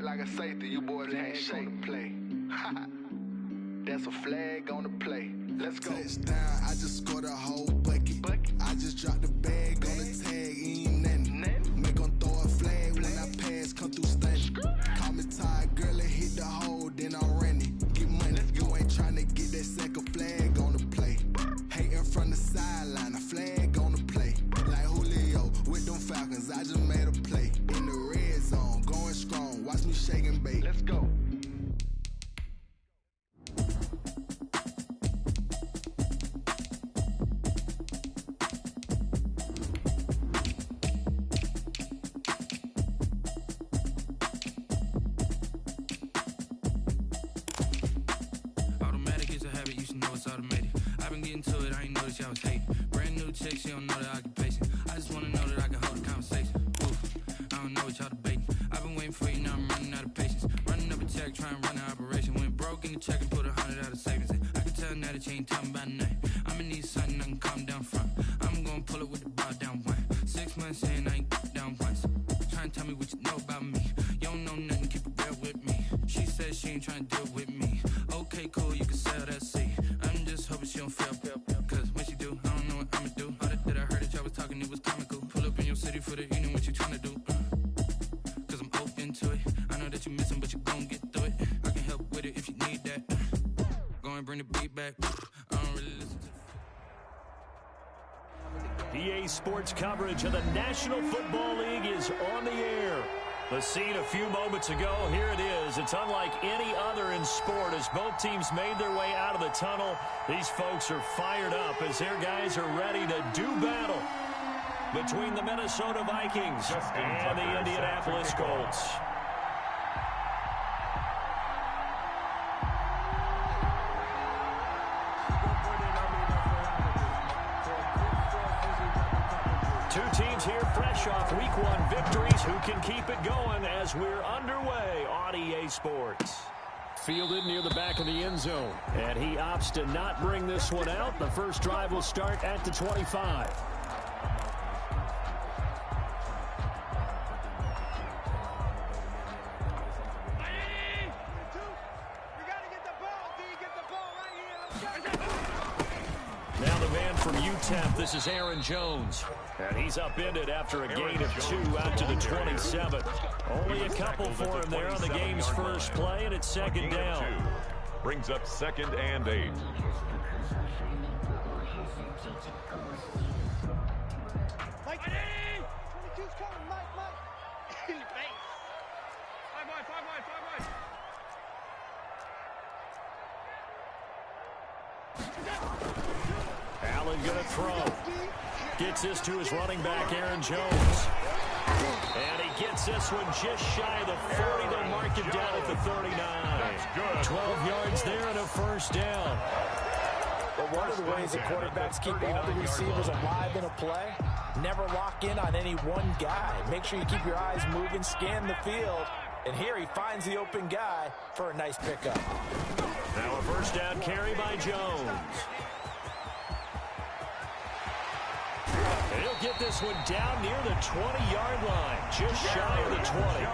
like a safety, you boys ain't shaking play. That's a flag on the play. Let's go. Touchdown, I just scored a whole bucket. I just dropped the bag on the tag, ain't nothing. Make 'em throw a flag when I pass, come through stunning. Call me tired, girl, and hit the hole, then I'm running. Get money, you ain't tryna get that second flag on the play. Hating from the sideline, a flag on the play. Like Julio with them Falcons, I just made a play. In the red zone, going strong, watch me shake and bake. Let's go. I was hating. Brand new chick, she don't know the occupation. I just wanna know that I can hold a conversation. Oof, I don't know what y'all debating. I've been waiting for you, now I'm running out of patience. Running up a check, trying to run an operation. Went broke in the check and put 100 out of savings in. I can tell now that you ain't talking about nothing. I'ma need something I can calm down from. I'm gonna pull it with the bar down one. 6 months in, I ain't down once. Trying to tell me what you know about me. You don't know nothing, keep it real with me. She says she ain't trying to deal with me. Okay, cool, you can sell that seat. I'm just hoping she don't feel. Cause when she do, I don't know what I'ma do. All that I heard that y'all was talking, it was comical. Pull up in your city for the evening, what you tryna do? Cause I'm open to it. I know that you missing, but you gon' get through it. I can help with it if you need that. Go and bring the beat back. I don't really listen to EA Sports coverage of the National Football League is on the air. The scene a few moments ago, here it is. It's unlike any other in sport as both teams made their way out of the tunnel. These folks are fired up as their guys are ready to do battle between the Minnesota Vikings and the Indianapolis Colts. Two teams here fresh off Week 1 victories. Who can keep it going as we're underway on EA Sports? Fielded near the back of the end zone. And he opts to not bring this one out. The first drive will start at the 25. Now the man from UTEP, this is Aaron Jones. And he's upended after a gain of 2 out to the 27. Only a couple for him there on the game's first play, and it's second down. Brings up 2nd and 8. Mike, 22's coming, Mike. Base. 5 wide. Allen gonna throw. Gets this to his running back, Aaron Jones. And he gets this one just shy of the 40. They'll mark him down at the 39. 12 yards there and a first down. But one of the ways the quarterbacks keep all the receivers alive in a play, never lock in on any one guy. Make sure you keep your eyes moving, scan the field. And here he finds the open guy for a nice pickup. Now a first down carry by Jones. And he'll get this one down near the 20-yard line, just shy of the 20.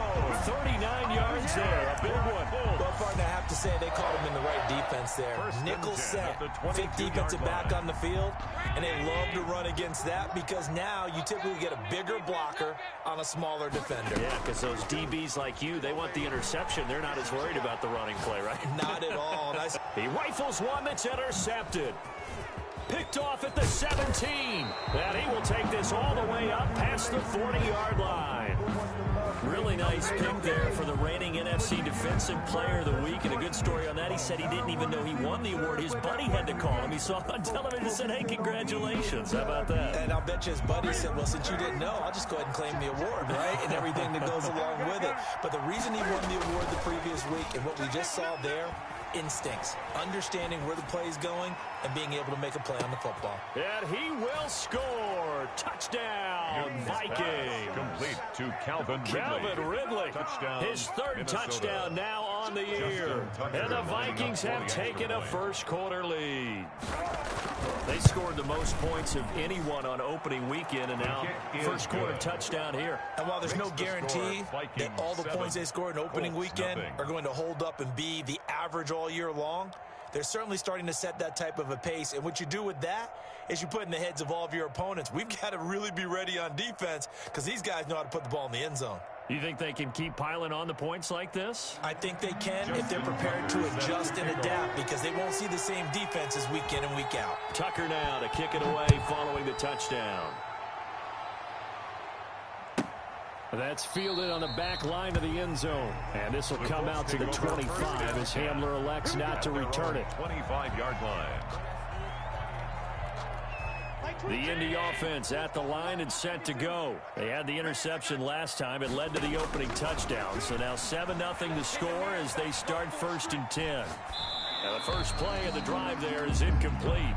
39 yards there, a big one. Well, partner, I have to say they caught him in the right defense there. Nickel set, fifth defensive back on the field, and they love to run against that because now you typically get a bigger blocker on a smaller defender. Yeah, because those DBs like you, they want the interception. They're not as worried about the running play, right? Not at all. He rifles one that's intercepted. Picked off at the 17. And he will take this all the way up past the 40-yard line. Really nice pick there for the reigning NFC Defensive Player of the Week. And a good story on that, he said he didn't even know he won the award. His buddy had to call him. He saw it on television and said, hey, congratulations. How about that? And I'll bet you his buddy said, well, since you didn't know, I'll just go ahead and claim the award, right? And everything that goes along with it. But the reason he won the award the previous week and what we just saw there, instincts, understanding where the play is going, and being able to make a play on the football. And he will score. score. Touchdown, Vikings. Complete to Calvin Ridley. Touchdown, His third Minnesota. touchdown now on the year. And the Vikings have taken a first quarter lead. They scored the most points of anyone on opening weekend, and now first quarter touchdown here. And while there's no guarantee that all the points they scored in opening weekend are going to hold up and be the average all year long, they're certainly starting to set that type of a pace. And what you do with that is you put in the heads of all of your opponents. We've got to really be ready on defense because these guys know how to put the ball in the end zone. You think they can keep piling on the points like this? I think they can if they're prepared to adjust and adapt because they won't see the same defenses week in and week out. Tucker now to kick it away following the touchdown. That's fielded on the back line of the end zone. And this will come out to the 25 as Hamler elects not to return it. 25-yard line. The Indy offense at the line and set to go. They had the interception last time. It led to the opening touchdown. So now 7-0 to score as they start 1st and 10. Now the first play of the drive there is incomplete.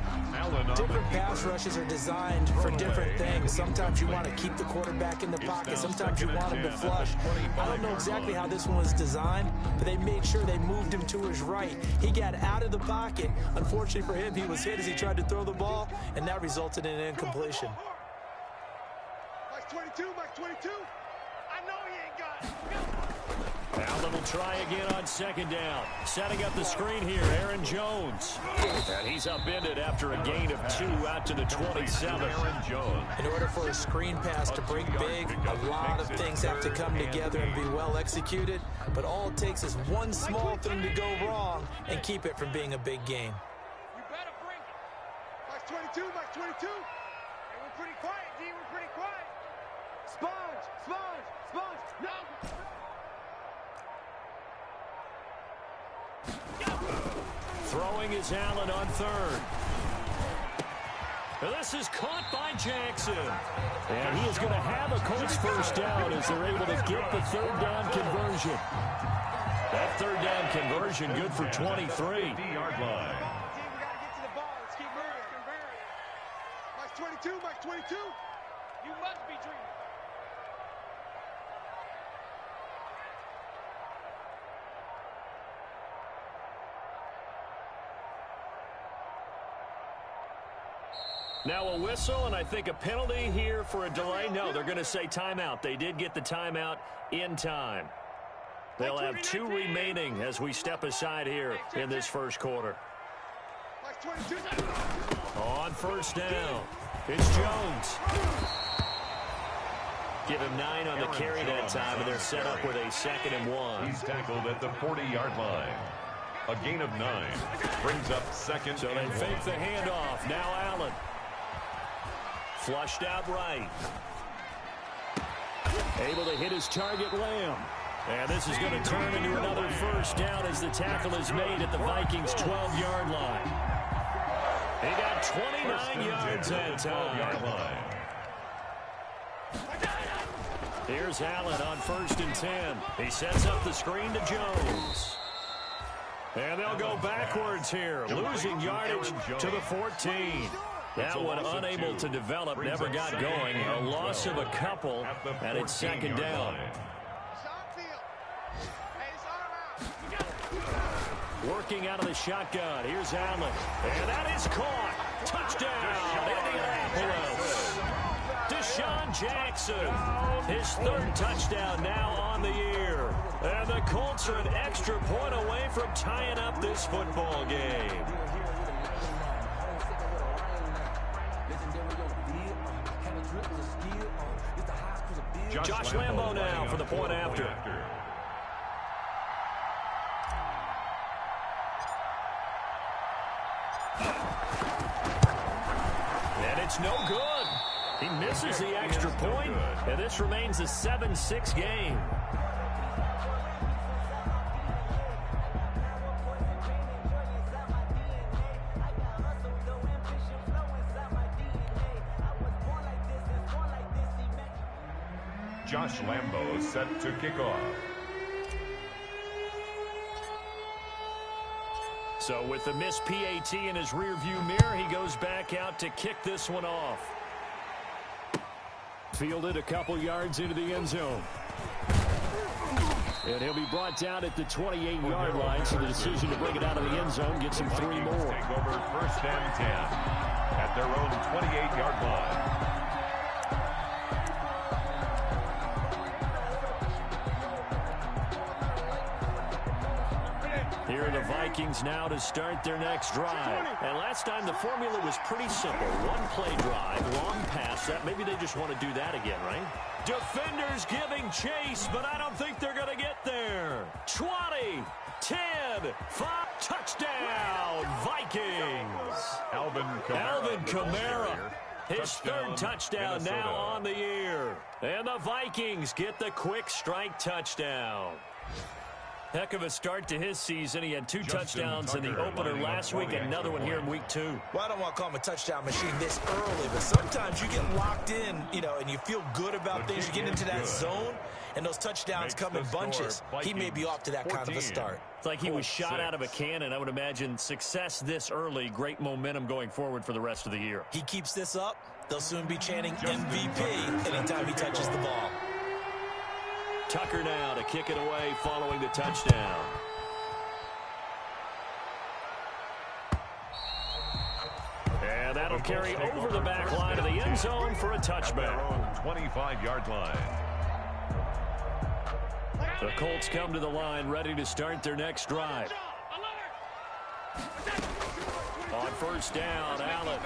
Different pass rushes are designed for different things. Sometimes you want to keep the quarterback in the pocket. Sometimes you want him to flush. I don't know exactly how this one was designed, but they made sure they moved him to his right. He got out of the pocket. Unfortunately for him, he was hit as he tried to throw the ball, and that resulted in an incompletion. Mike 22, Mike 22. I know he ain't got it. Allen will try again on 2nd down. Setting up the screen here, Aaron Jones. And he's upended after a gain of 2 out to the 27. Aaron Jones. In order for a screen pass to break big, a lot of things have to come together and be well executed. But all it takes is one small thing to go wrong and keep it from being a big game. You better bring it. Mike 22, Mike 22. Hey, we're pretty quiet, D. We're pretty quiet. Sponge, sponge, sponge. No. Throwing is Allen on 3rd. Now this is caught by Jackson. And he is going to have a Colts first down as they're able to get the 3rd down conversion. That 3rd down conversion good for 23. 50-yard line. Team, we got to get to the ball. Let's keep moving. Mike 22, Mike 22. You must be dreaming. Now a whistle, and I think a penalty here for a delay. No, they're going to say timeout. They did get the timeout in time. They'll have 2 remaining as we step aside here in this first quarter. On 1st down, it's Jones. Give him 9 on the carry that time, and they're set up with a 2nd and 1. He's tackled at the 40-yard line. A gain of 9 brings up 2nd. So they fake the handoff. Now Allen. Flushed out right. Able to hit his target, Lamb. And this is going to turn into another first down as the tackle is made at the Vikings' 12-yard line. He got 29 yards that time. Here's Allen on 1st and 10. He sets up the screen to Jones. And they'll go backwards here, losing yardage to the 14. That one unable to develop, never got going. A loss of a couple, and it's 2nd down. Working out of the shotgun. Here's Allen. And that is caught. Touchdown, Indianapolis. Deshaun Jackson. His 3rd touchdown now on the year. And the Colts are an extra point away from tying up this football game. Josh Lambo now for the point after. And it's no good. He misses the extra point, and this remains a 7-6 game. Josh Lambo set to kick off. So with the missed PAT in his rearview mirror, he goes back out to kick this one off. Fielded a couple yards into the end zone. And he'll be brought down at the 28-yard line, so the decision to bring it out of the end zone gets him 3 more. Take over 1st and 10 at their own 28-yard line. Here are the Vikings now to start their next drive. And last time the formula was pretty simple. One play drive, long pass. That maybe they just want to do that again, right? Defenders giving chase, but I don't think they're going to get there. 20, 10, 5, touchdown, Vikings. Alvin Kamara. His third touchdown now on the year. And the Vikings get the quick strike touchdown. Heck of a start to his season. He had 2 touchdowns in the opener last week, another one here in week 2. Well, I don't want to call him a touchdown machine this early, but sometimes you get locked in, and you feel good about things. You get into that zone, and those touchdowns come in bunches. He may be off to that kind of a start. It's like he was shot out of a cannon. I would imagine success this early, great momentum going forward for the rest of the year. He keeps this up, they'll soon be chanting MVP anytime he touches the ball. Tucker now to kick it away following the touchdown. And that'll carry over the back line of the end zone for a touchback. 25-yard line. The Colts come to the line ready to start their next drive. On 1st down, Allen.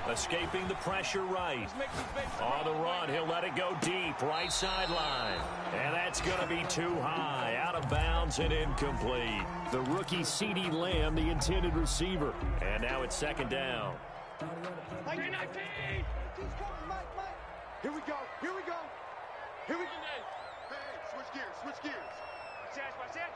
Escaping the pressure right. On the run, he'll let it go deep, right sideline. And that's going to be too high, out of bounds and incomplete. The rookie CeeDee Lamb, the intended receiver. And now it's 2nd down. Here we go. Here we go. Here we go. Hey, switch gears. Switch gears. Watch that.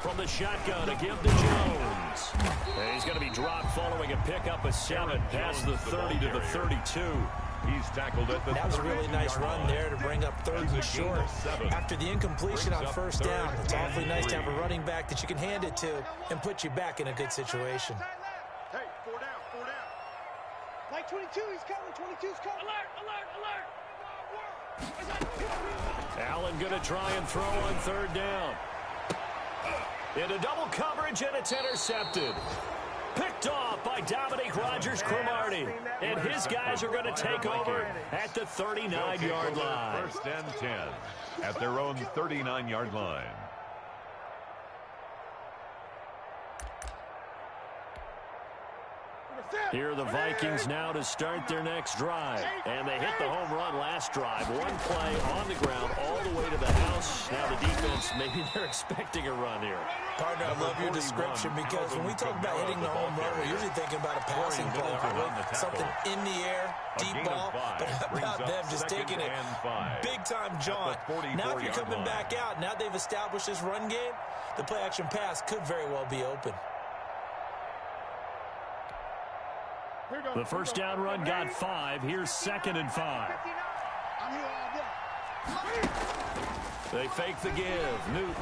From the shotgun to give to Jones. And he's going to be dropped following a pickup of 7 past the 30 to the 32. He's tackled at the That was a really nice run there to bring up 3rd and short. After the incompletion on 1st down, it's awfully nice to have a running back that you can hand it to and put you back in a good situation. Hey, 4 down. Like 22, he's coming. 22's coming. Alert. Allen going to try and throw on 3rd down. Into double coverage, and it's intercepted. Picked off by Dominique Rodgers-Cromartie. And his guys are going to take over at the 39-yard line. 1st and 10 at their own 39-yard line. Here are the Vikings now to start their next drive. And they hit the home run last drive. One play on the ground all the way to the house. Now the defense, maybe they're expecting a run here. Partner, I love your description because when we talk about hitting the home run, we're usually thinking about a passing play, something in the air, deep ball, but how about them just taking it big-time jaunt. Now if you're coming back out, now they've established this run game, the play-action pass could very well be open. The 1st down run got 5. Here's 2nd and 5. They fake the give. Newton.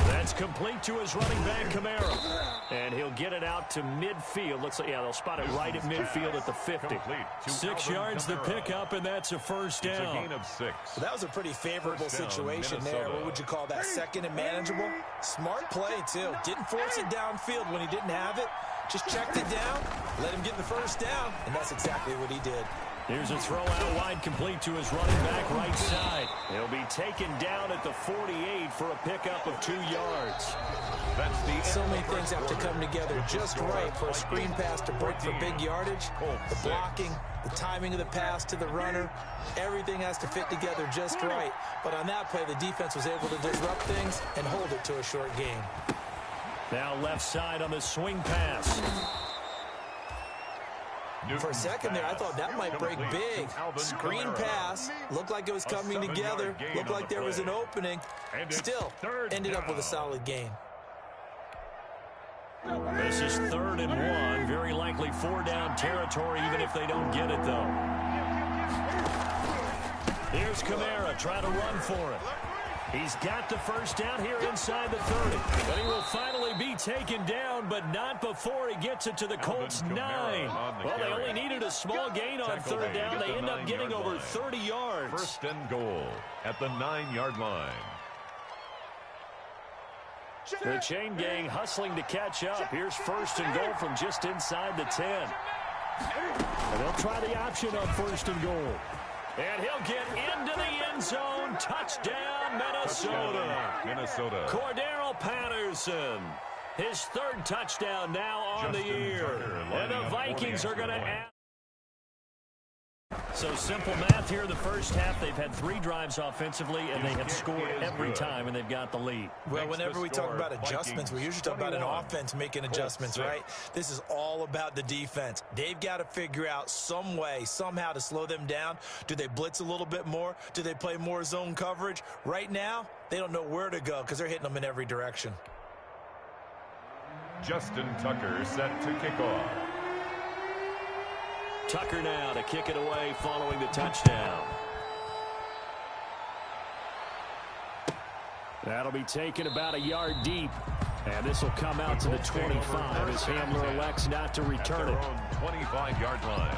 That's complete to his running back, Kamara. And he'll get it out to midfield. Looks like, yeah, they'll spot it right at midfield at the 50. 6 yards the pickup, and that's a 1st down. It's a gain of 6. Well, that was a pretty favorable situation there. What would you call that? 2nd and manageable? Smart play, too. Didn't force it downfield when he didn't have it. Just checked it down, let him get the 1st down, and that's exactly what he did. Here's a throw out wide complete to his running back right side. He'll be taken down at the 48 for a pickup of 2 yards. So many things have to come together just right for a screen pass to break for big yardage. The blocking, the timing of the pass to the runner, everything has to fit together just right. But on that play, the defense was able to disrupt things and hold it to a short game. Now left side on the swing pass. For a second there, I thought that might break big. Screen pass. Looked like it was coming together. Looked like there was an opening. Still, ended up with a solid gain. This is 3rd and 1. Very likely 4-down territory, even if they don't get it, though. Here's Kamara trying to run for it. He's got the 1st down here inside the 30. But he will finally easily be taken down, but not before he gets it to the Colts 9. Well, they only needed a small gain on third down. They end up getting over 30 yards. First and goal at the 9-yard line. The chain gang hustling to catch up. Here's first and goal from just inside the 10. And they'll try the option on first and goal. And he'll get into the end zone. Touchdown, Minnesota. Cordero Patterson. His third touchdown now on the year. And the Vikings are going to add. So simple math here in the first half. They've had 3 drives offensively, and they have scored every time, and they've got the lead. Well, whenever we talk about adjustments, we usually talk about an offense making adjustments, right? This is all about the defense. They've got to figure out some way, somehow to slow them down. Do they blitz a little bit more? Do they play more zone coverage? Right now, they don't know where to go because they're hitting them in every direction. Justin Tucker set to kick off. Tucker now to kick it away following the touchdown. That'll be taken about a yard deep. And this will come out to the 25 as Hamler elects not to return it. 25-yard line.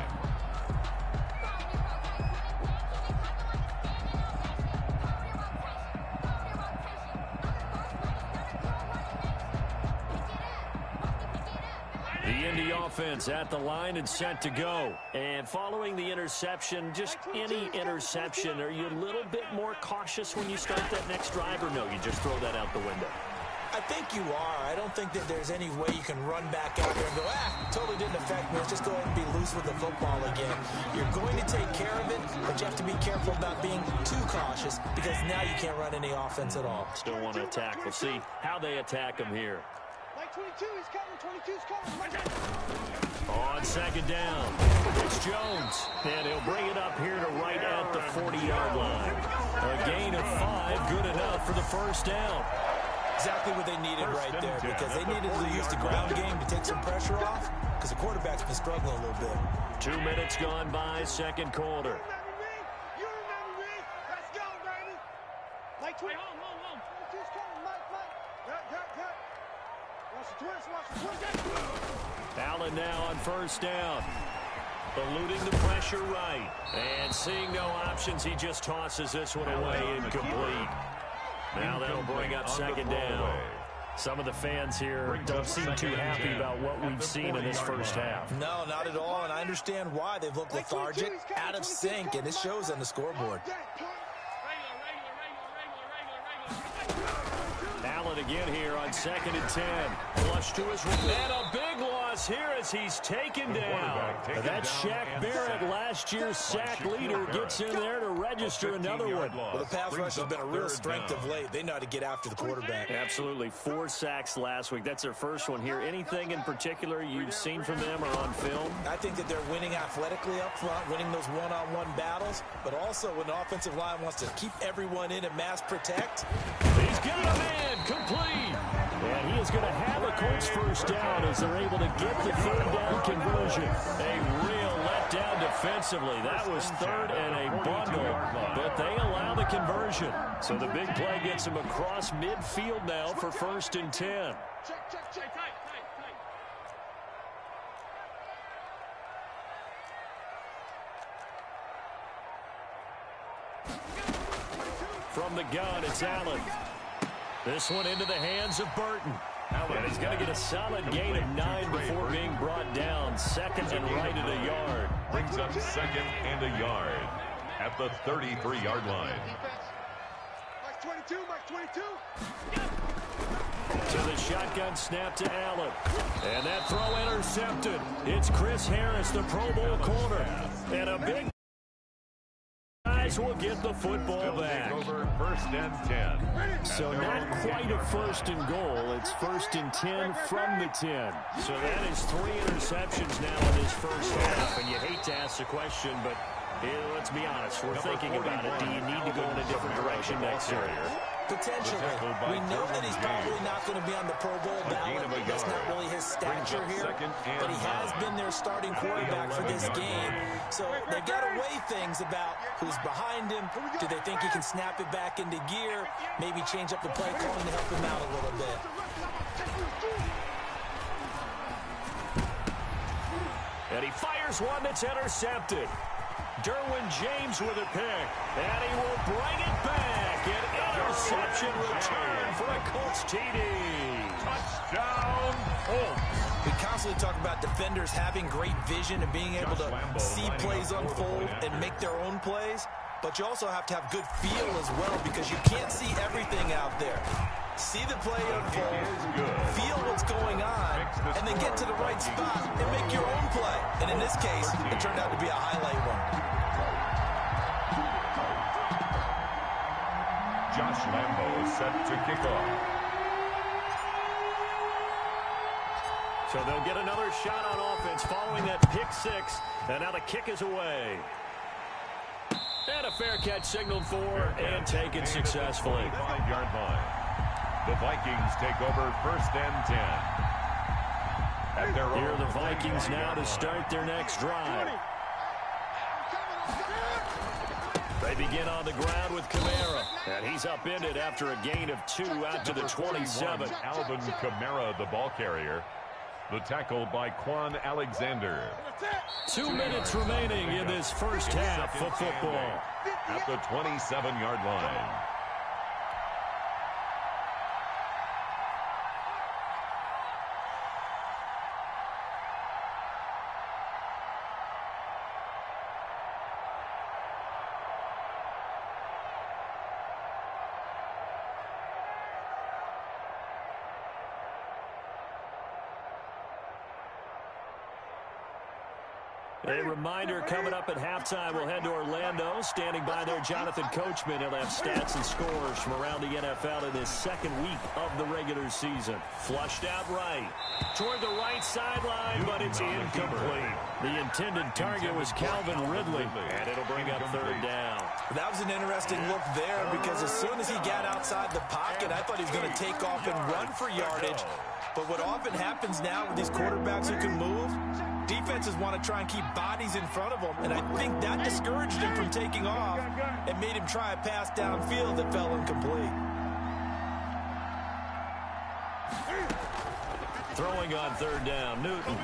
The Indy offense at the line and set to go. And following the interception, just any interception, are you a little bit more cautious when you start that next drive, or no, you just throw that out the window? I think you are. I don't think that there's any way you can run back out there and go, totally didn't affect me. Let's just go ahead and be loose with the football again. You're going to take care of it, but you have to be careful about being too cautious because now you can't run any offense at all. Still want to attack. We'll see how they attack them here. 22 is coming, 22 is coming. On second down, it's Jones, and he'll bring it up here to right at the 40-yard line. A gain of 5, good enough for the first down. Exactly what they needed right there, because they needed to use the ground game to take some pressure off, because the quarterback's been struggling a little bit. 2 minutes gone by, second quarter. You remember me? Let's go, baby. Like 22 is coming, Mike. Cut. Watch the twist. Allen now on first down. Eluding the pressure right. And seeing no options, he just tosses this one away incomplete. Now that'll bring up second down. Some of the fans here don't seem too happy about what we've seen in this first half. No, not at all, and I understand why. They've looked lethargic, out of sync, and it shows on the scoreboard. Allen again here on 2nd and 10. Flush to his right. And a big loss here as he's taken down. That's Shaq Barrett, last year's sack leader, gets in there to register another one. Well, the pass rush has been a real strength of late. They know how to get after the quarterback. Absolutely. 4 sacks last week. That's their first one here. Anything in particular you've seen from them or on film? I think that they're winning athletically up front, winning those one-on-one battles, but also when the offensive line wants to keep everyone in and mass protect. He's got a man. Complete. And he is going to have a Colts first down as they're able to get the third down conversion. A real letdown defensively. That was third and a bundle, but they allow the conversion. So the big play gets him across midfield now for 1st and 10. From the gun, it's Allen. This one into the hands of Burton. And he's going to get a solid gain of 9 before being brought down. Second and right at a yard. Brings up second and a yard at the 33-yard line. Mike 22. To the shotgun snap to Allen. And that throw intercepted. It's Chris Harris, the Pro Bowl corner. And a big guys will get the football back. Over 1st and 10. So not quite a 1st and goal. It's 1st and 10 from the 10. So that is 3 interceptions now in this first half. And you hate to ask the question, but let's be honest. We're thinking about it. Do you need to go in a different direction next year? Potentially. We know that he's probably not going to be on the Pro Bowl ballot. That's not really his stature here. But he has been their starting quarterback for this game. So they've got to weigh things about who's behind him. Do they think he can snap it back into gear? Maybe change up the play calling to help him out a little bit. And he fires one that's intercepted. Derwin James with a pick. And he will bring it back. An interception return for a Colts TD. Touchdown, Colts. We constantly talk about defenders having great vision and being able to see plays unfold and make their own plays. But you also have to have good feel as well because you can't see everything out there. See the play unfold, feel what's going on, and then get to the right spot and make your own play. And in this case, it turned out to be a highlight one. Josh Lambo is set to kick off. So they'll get another shot on offense following that pick six. And now the kick is away. And a fair catch signaled for and taken successfully. 5-yard line. The Vikings take over 1st and 10. Here are the Vikings now to start their next drive. They begin on the ground with Kamara. And he's upended after a gain of 2 out to the 27. Alvin Kamara, the ball carrier. The tackle by Quan Alexander. 2 minutes remaining in this first half of football. At the 27-yard line. A reminder coming up at halftime, we'll head to Orlando. Standing by there, Jonathan Coachman. He'll have stats and scores from around the NFL in this second week of the regular season. Flushed out right. Toward the right sideline, but it's incomplete. The intended target was Calvin Ridley, and it'll bring up 3rd down. That was an interesting look there because as soon as he got outside the pocket, I thought he was going to take off and run for yardage. But what often happens now with these quarterbacks who can move, defenses want to try and keep bodies in front of them, and I think that discouraged him from taking off and made him try a pass downfield that fell incomplete. Throwing on 3rd down, Newton.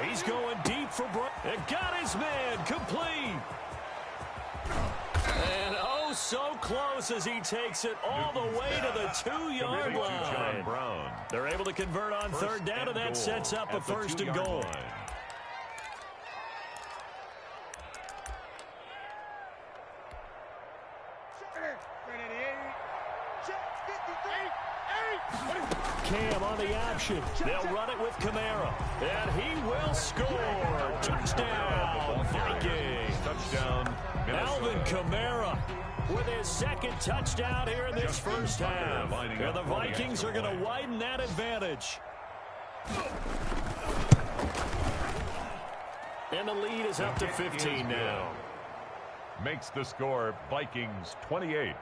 He's going deep for Brown. And got his man complete. And oh, so close as he takes it all the way to the 2-yard line. They're able to convert on 3rd down, and that sets up a 1st and goal. Cam on the option. They'll run it with Kamara. And he will score. Touchdown, Vikings. Touchdown, Alvin Kamara with his 2nd touchdown here in this first half. And the Vikings are going to widen that advantage. And the lead is up to 15 now. Makes the score Vikings 28,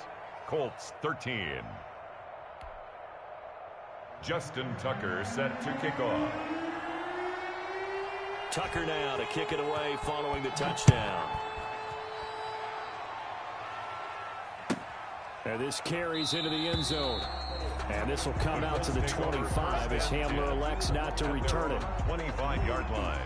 Colts 13. Justin Tucker set to kick off. Tucker now to kick it away following the touchdown. And this carries into the end zone. And this will come out to the 25 as Hamler elects not to return it. 25-yard line.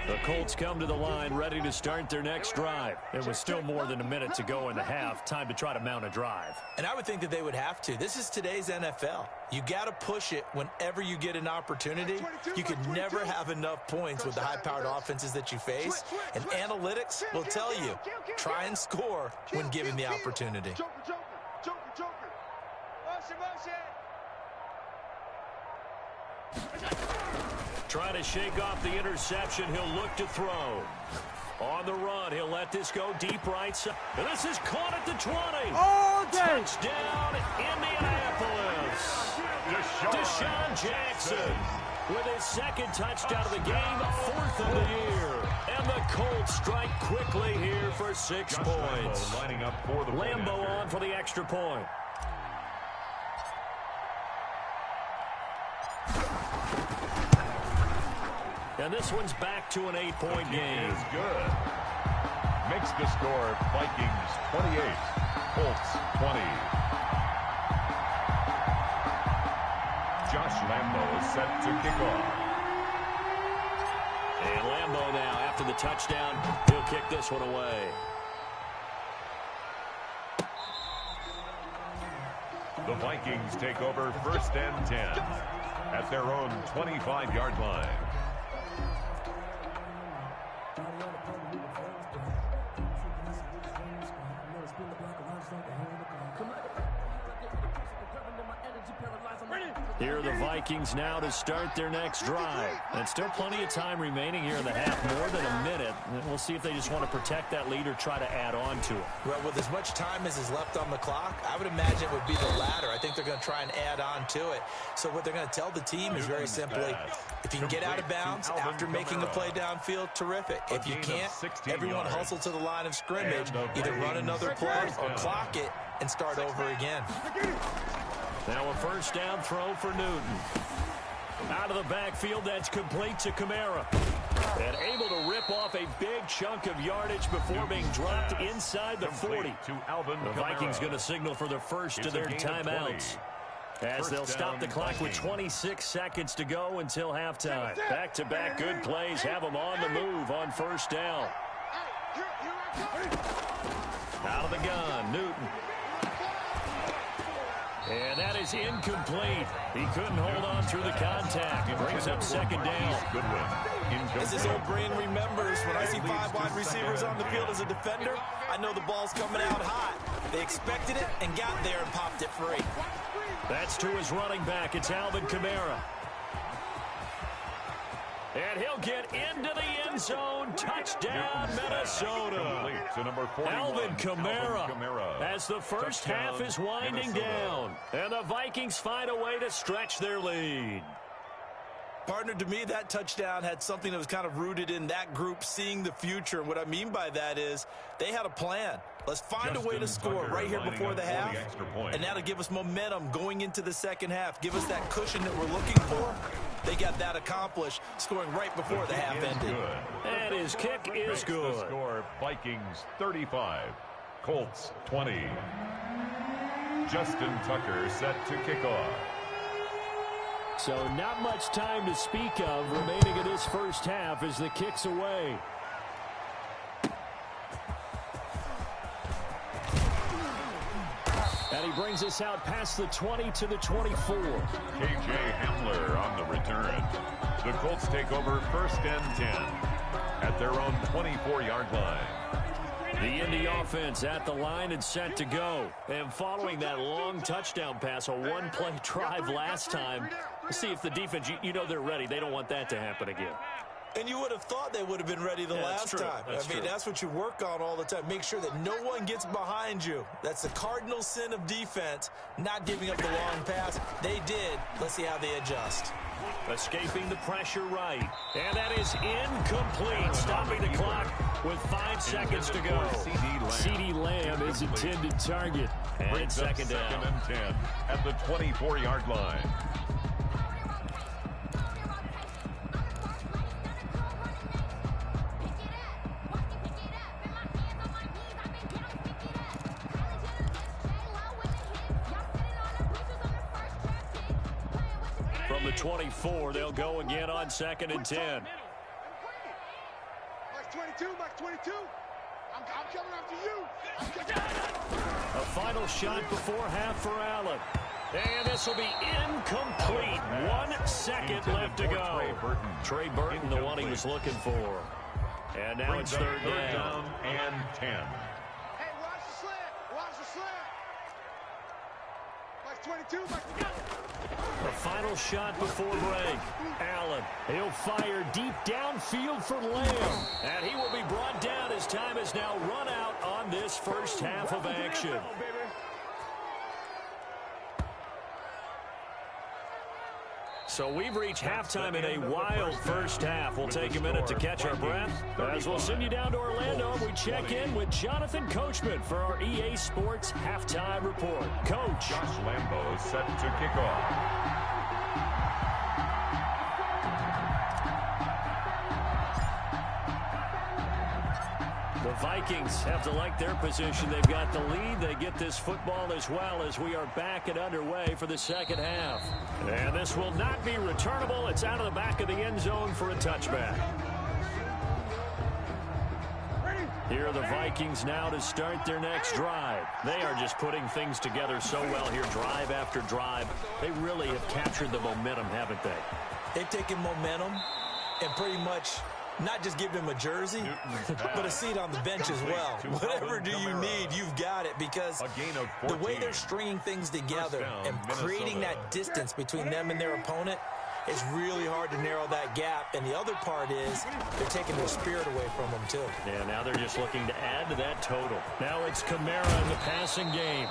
The Colts come to the line ready to start their next drive. There was still more than a minute to go in the half. Time to try to mount a drive. And I would think that they would have to. This is today's NFL. You got to push it whenever you get an opportunity. You could never have enough points with the high-powered offenses that you face. And analytics will tell you, try and score when given the opportunity. Trying to shake off the interception. He'll look to throw. On the run, he'll let this go deep right side. And this is caught at the 20. Touchdown, Indianapolis. Deshaun Jackson with his 2nd touchdown of the game, 4th of the year. And the Colts strike quickly here for 6 points. Lining up for the Lambo on for the extra point. And this one's back to an 8-point game. Is good. Makes the score Vikings 28, Colts 20. Josh Lambo is set to kick off. And Lambo now, after the touchdown, he'll kick this one away. The Vikings take over 1st and 10 at their own 25-yard line. Here are the Vikings now to start their next drive. And still plenty of time remaining here in the half, more than a minute. And we'll see if they just want to protect that lead or try to add on to it. Well, with as much time as is left on the clock, I would imagine it would be the latter. I think they're going to try and add on to it. So what they're going to tell the team is very simply, if you can get out of bounds after making a play downfield, terrific. If you can't, everyone hustle to the line of scrimmage, either run another play or clock it and start over again. Now a first down throw for Newton. Out of the backfield, that's complete to Kamara. And able to rip off a big chunk of yardage before being dropped inside the 40. The Vikings going to signal for the first of their timeouts, as they'll stop the clock with 26 seconds to go until halftime. Back-to-back good plays have them on the move on first down. Out of the gun, Newton. And that is incomplete. He couldn't hold on through the contact. It brings up second down. As his old brain remembers, when I see 5 wide receivers on the field as a defender, I know the ball's coming out hot. They expected it and got there and popped it free. That's to his running back. It's Alvin Kamara. And he'll get into the end zone. Touchdown, Minnesota. Alvin Kamara as the first half is winding down. And the Vikings find a way to stretch their lead. Partner, to me, that touchdown had something that was kind of rooted in that group seeing the future. And what I mean by that is they had a plan. Let's find a way to score right here before the half, and that'll give us momentum going into the second half. Give us that cushion that we're looking for. They got that accomplished, scoring right before the half ended. And his kick is good. The score, Vikings 35, Colts 20. Justin Tucker set to kick off. So not much time to speak of remaining in this first half as the kick's away. And he brings us out past the 20 to the 24. K.J. Hamler on the return. The Colts take over 1st and 10 at their own 24-yard line. The Indy offense at the line and set to go. And following that long touchdown pass, a one-play drive last time, see if the defense, you know they're ready. They don't want that to happen again. And you would have thought they would have been ready the last time. That's what you work on all the time. Make sure that no one gets behind you. That's the cardinal sin of defense, not giving up the long pass. They did. Let's see how they adjust. Escaping the pressure right. And that is incomplete. Stopping the clock with 5 seconds to go. CeeDee Lamb is intended target. And it's second down. 2nd and 10 at the 24-yard line. From the 24, they'll go again on 2nd and 10. Max 22, Max 22. I'm coming after you. A final shot before half for Allen. And this will be incomplete. 1 second left to go. Trey Burton, the one he was looking for. And now it's third down. And 10. Hey, watch the slant. Watch the slant. Max 22, Max 22. A final shot before break. Allen, he'll fire deep downfield for Lamb. And he will be brought down as time is now run out on this first half of action. So we've reached halftime in a wild first half. We'll take a minute to catch our breath as we'll send you down to Orlando and we check in with Jonathan Coachman for our EA Sports Halftime Report. Coach. Josh Lambo set to kick off. The Vikings have to like their position. They've got the lead. They get this football as well as we are back and underway for the second half. And this will not be returnable. It's out of the back of the end zone for a touchback. Here are the Vikings now to start their next drive. They are just putting things together so well here, drive after drive. They really have captured the momentum, haven't they? They've taken momentum and pretty much not just give him a jersey, but a seat on the bench as well. Whatever do you need, you've got it, because the way they're stringing things together and creating that distance between them and their opponent, it's really hard to narrow that gap. And the other part is they're taking their spirit away from them, too. Yeah, now they're just looking to add to that total. Now it's Kamara in the passing game.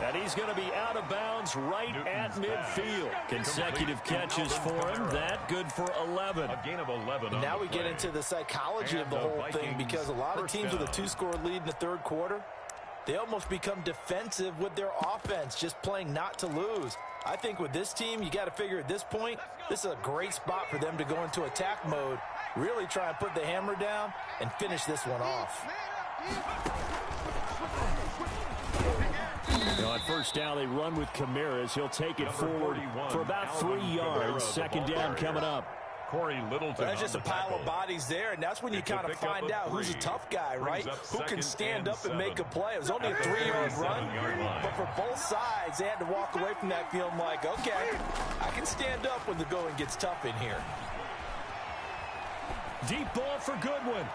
And he's going to be out of bounds right at midfield. Consecutive catches for him. That good for 11. A gain of 11. And now we get into the psychology of the whole thing, because a lot of teams with a two-score lead in the third quarter, they almost become defensive with their offense, just playing not to lose. I think with this team, you got to figure at this point, this is a great spot for them to go into attack mode, really try and put the hammer down and finish this one off. On first down, they run with Kamara as he'll take it forward for about 3 yards. Second down coming up. Corey Littleton. That's just a pile of bodies there, and that's when you kind of find out who's a tough guy, right? Who can stand up and make a play. It was only a 3-yard run, but for both sides, they had to walk away from that feeling like, okay, I can stand up when the going gets tough in here. Deep ball for Goodwin.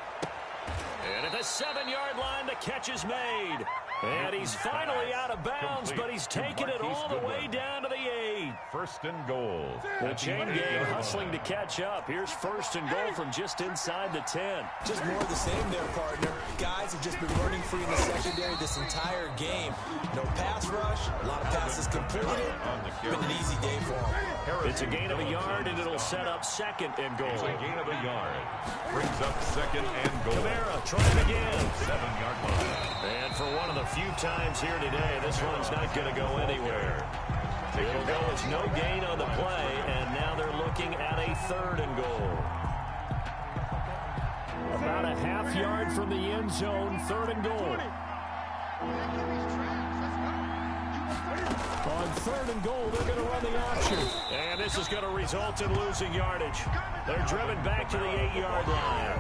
And at the 7-yard line, the catch is made. And he's finally out of bounds, but he's taken it all the way down to the 8. First and goal. The chain gang hustling to catch up. Here's first and goal from just inside the 10. Just more of the same there, partner. Guys have just been running free in the secondary this entire game. No pass rush, a lot of passes completed. Been an easy day for them. It's a gain of a yard, and it'll set up second and goal. It's a gain of a yard. Brings up second and goal. Kamara trying again. 7-yard line. And for one of the few times here today, this one's not going to go anywhere. It'll go as no gain on the play, and now they're looking at a third and goal. About a half yard from the end zone, third and goal. On third and goal, they're going to run the option. And this is going to result in losing yardage. They're driven back to the 8-yard line.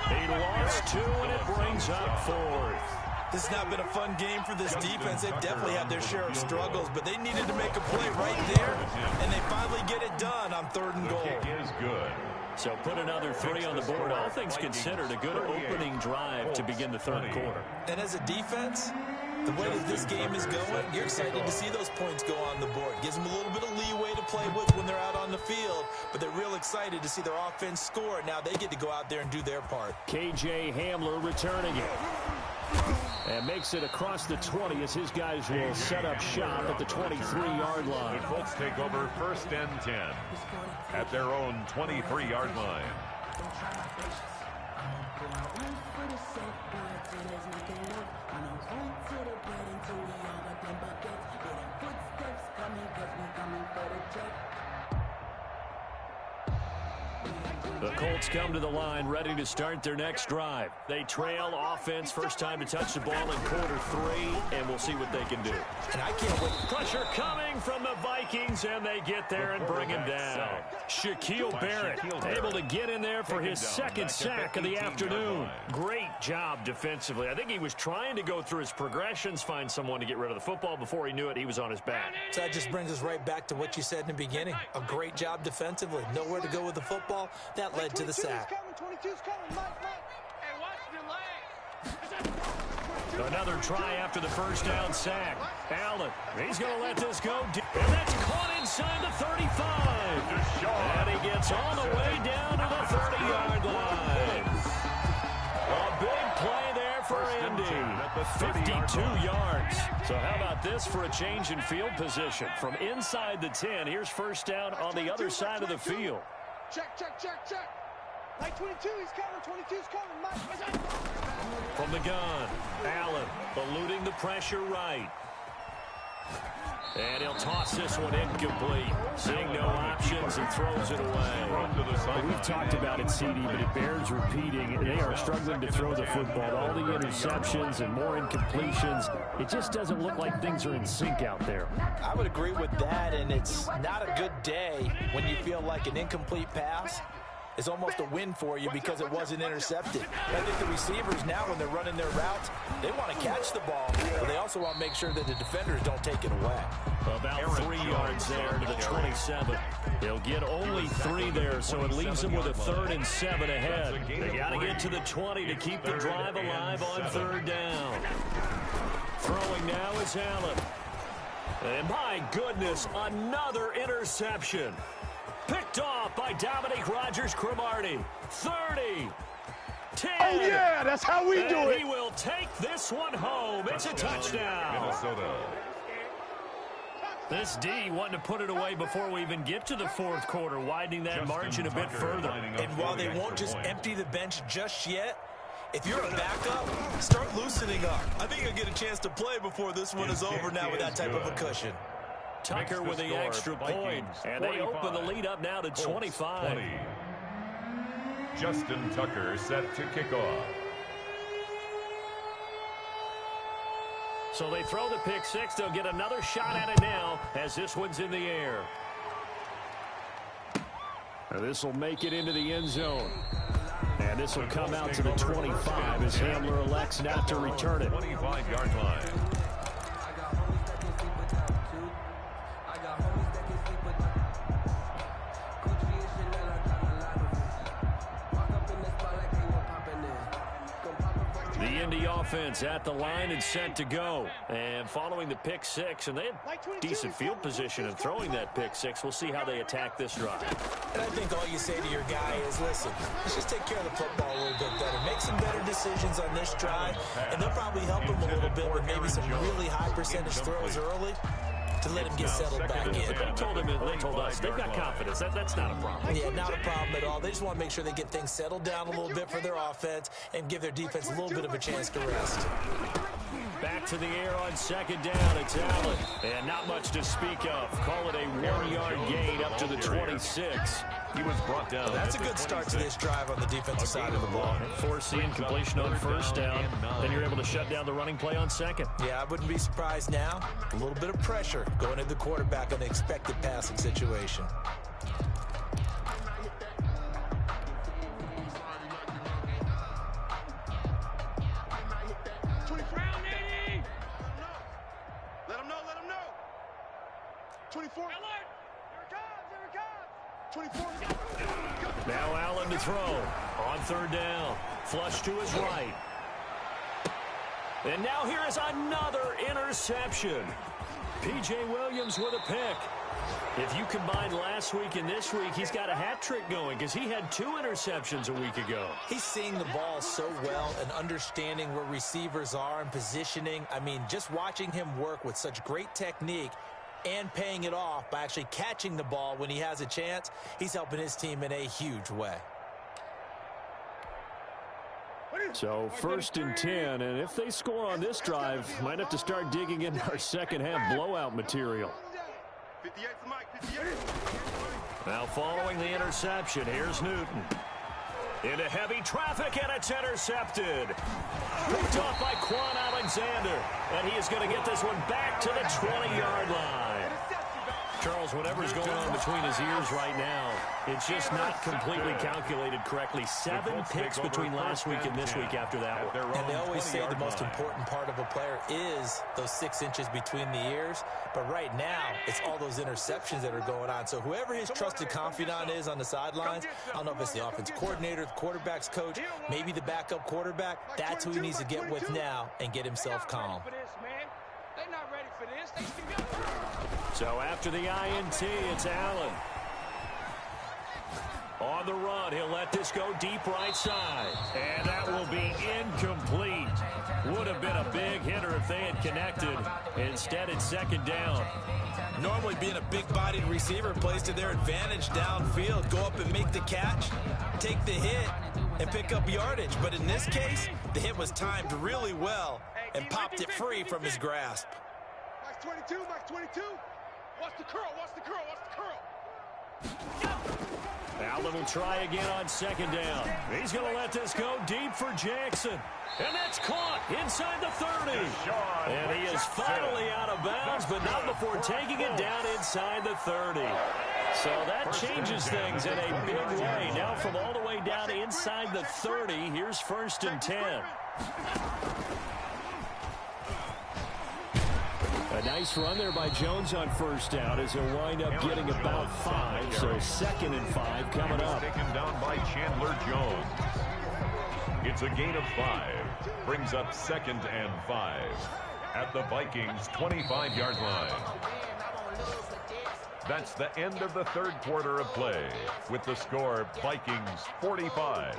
He lost 2, and it brings up 4th. This has not been a fun game for this defense. They've definitely had their share of struggles, but they needed to make a play right there, and they finally get it done on third and goal. The kick is good. So put another 3 on the board. All things considered, a good opening drive to begin the third quarter. And as a defense, the way that this game is going, you're excited to see those points go on the board. Gives them a little bit of leeway to play with when they're out on the field, but they're real excited to see their offense score. Now they get to go out there and do their part. KJ Hamler returning it. And makes it across the 20 as his guys will set up shop at the 23-yard line. The Colts take over first and 10 at their own 23-yard line. The Colts come to the line ready to start their next drive. They trail offense, first time to touch the ball in quarter 3, and we'll see what they can do. And I can't wait. Pressure coming from the Vikings, and they get there and bring him down. Shaquille Barrett able to get in there for his second sack of the afternoon. Great job defensively. I think he was trying to go through his progressions, find someone to get rid of the football. Before he knew it, he was on his back. So that just brings us right back to what you said in the beginning. A great job defensively. Nowhere to go with the football. That led to the sack. 22's coming, Mike. Hey, watch your leg. Another try after the first down sack. Allen, he's going to let this go. And that's caught inside the 35. And he gets all the way down to the 30-yard line. A big play there for Indy. 52 yards. So how about this for a change in field position? From inside the 10, here's first down on the other side of the field. Check. Like 22, he's coming. 22's coming, Mike. From the gun, Allen eluding the pressure right. And he'll toss this one incomplete. Seeing no options, he throws it away. We've talked about it, CD, but it bears repeating. They are struggling to throw the football. All the interceptions and more incompletions. It just doesn't look like things are in sync out there. I would agree with that, and it's not a good day when you feel like an incomplete pass is almost a win for you because it wasn't intercepted. I think the receivers now, when they're running their routes, they want to catch the ball, but they also want to make sure that the defenders don't take it away. About 3 yards there to the 27. He'll get only 3 there, so it leaves them with a 3rd and 7 ahead. They got to get to the 20 to keep the drive alive on 3rd down. Throwing now is Allen. And my goodness, another interception. Picked off by Dominique Rodgers-Cromartie. 30. 10. Oh, yeah, that's how we do it. He will take this one home. It's a touchdown. Minnesota. This D wanting to put it away before we even get to the 4th quarter, widening that margin a bit further. And while they won't just empty the bench just yet, if you're a backup, start loosening up. I think you'll get a chance to play before this one is over now with that type of a cushion. Tucker with the extra point, and they open the lead up now to 25. 20. Justin Tucker set to kick off. So they throw the pick 6. They'll get another shot at it now as this one's in the air. This will make it into the end zone. And this will come out to the 25 as Hamler elects not to return it. 25-yard line. The Indy offense at the line and set to go. And following the pick 6, and they had decent field position in throwing that pick 6. We'll see how they attack this drive. And I think all you say to your guy is, listen, let's just take care of the football a little bit better. Make some better decisions on this drive, and they'll probably help him a little bit with maybe some really high percentage throws early to let him get settled back in. They told us they've got confidence. That's not a problem. Yeah, not a problem at all. They just want to make sure they get things settled down a little bit for their offense and give their defense a little bit of a chance to rest. Back to the air on 2nd down. It's Allen. And not much to speak of. Call it a 1-yard gain up to the 26. He was brought down. That's a good start to this drive on the defensive side of the ball. Forcing completion on 1st down. Then you're able to shut down the running play on 2nd. Yeah, I wouldn't be surprised now. A little bit of pressure going into the quarterback on the expected passing situation. Let him know. 24. Alert! Here it comes. 24. Now Allen to throw on 3rd down. Flush to his right. And now here is another interception. P.J. Williams with a pick. If you combine last week and this week, he's got a hat trick going because he had 2 interceptions a week ago. He's seeing the ball so well and understanding where receivers are and positioning. I mean, just watching him work with such great technique and paying it off by actually catching the ball when he has a chance, he's helping his team in a huge way. So 1st and 10, and if they score on this drive, might have to start digging into our second-half blowout material. 58 for Mike. 58. Now following the interception, here's Newton. Into heavy traffic, and it's intercepted. Picked off by Quan Alexander, and he is going to get this one back to the 20-yard line. Charles, whatever's going on between his ears right now, it's just not completely calculated correctly. 7 picks between last week and this week after that one. And they always say the most important part of a player is those 6 inches between the ears. But right now, it's all those interceptions that are going on. So whoever his trusted confidant is on the sidelines, I don't know if it's the offense coordinator, the quarterback's coach, maybe the backup quarterback, that's who he needs to get with now and get himself calm. They're not ready for this. They So after the INT, it's Allen. On the run, he'll let this go deep right side. And that will be incomplete. Would have been a big hitter if they had connected. Instead, it's 2nd down. Normally being a big-bodied receiver plays to their advantage downfield. Go up and make the catch, take the hit, and pick up yardage. But in this case, the hit was timed really well and popped it free from his grasp. 22, Mike 22. Watch the curl, watch the curl, watch the curl. Allen will try again on second down. He's going to let this go deep for Jackson. And that's caught inside the 30. And he is finally out of bounds, but not before taking it down inside the 30. So that changes things in a big way. Now from all the way down inside the 30, here's 1st and 10. A nice run there by Jones on first down as he'll wind up getting about 5. So 2nd and 5 coming up. Taken down by Chandler Jones. It's a gain of 5. Brings up 2nd and 5 at the Vikings' 25-yard line. That's the end of the 3rd quarter of play with the score Vikings 45,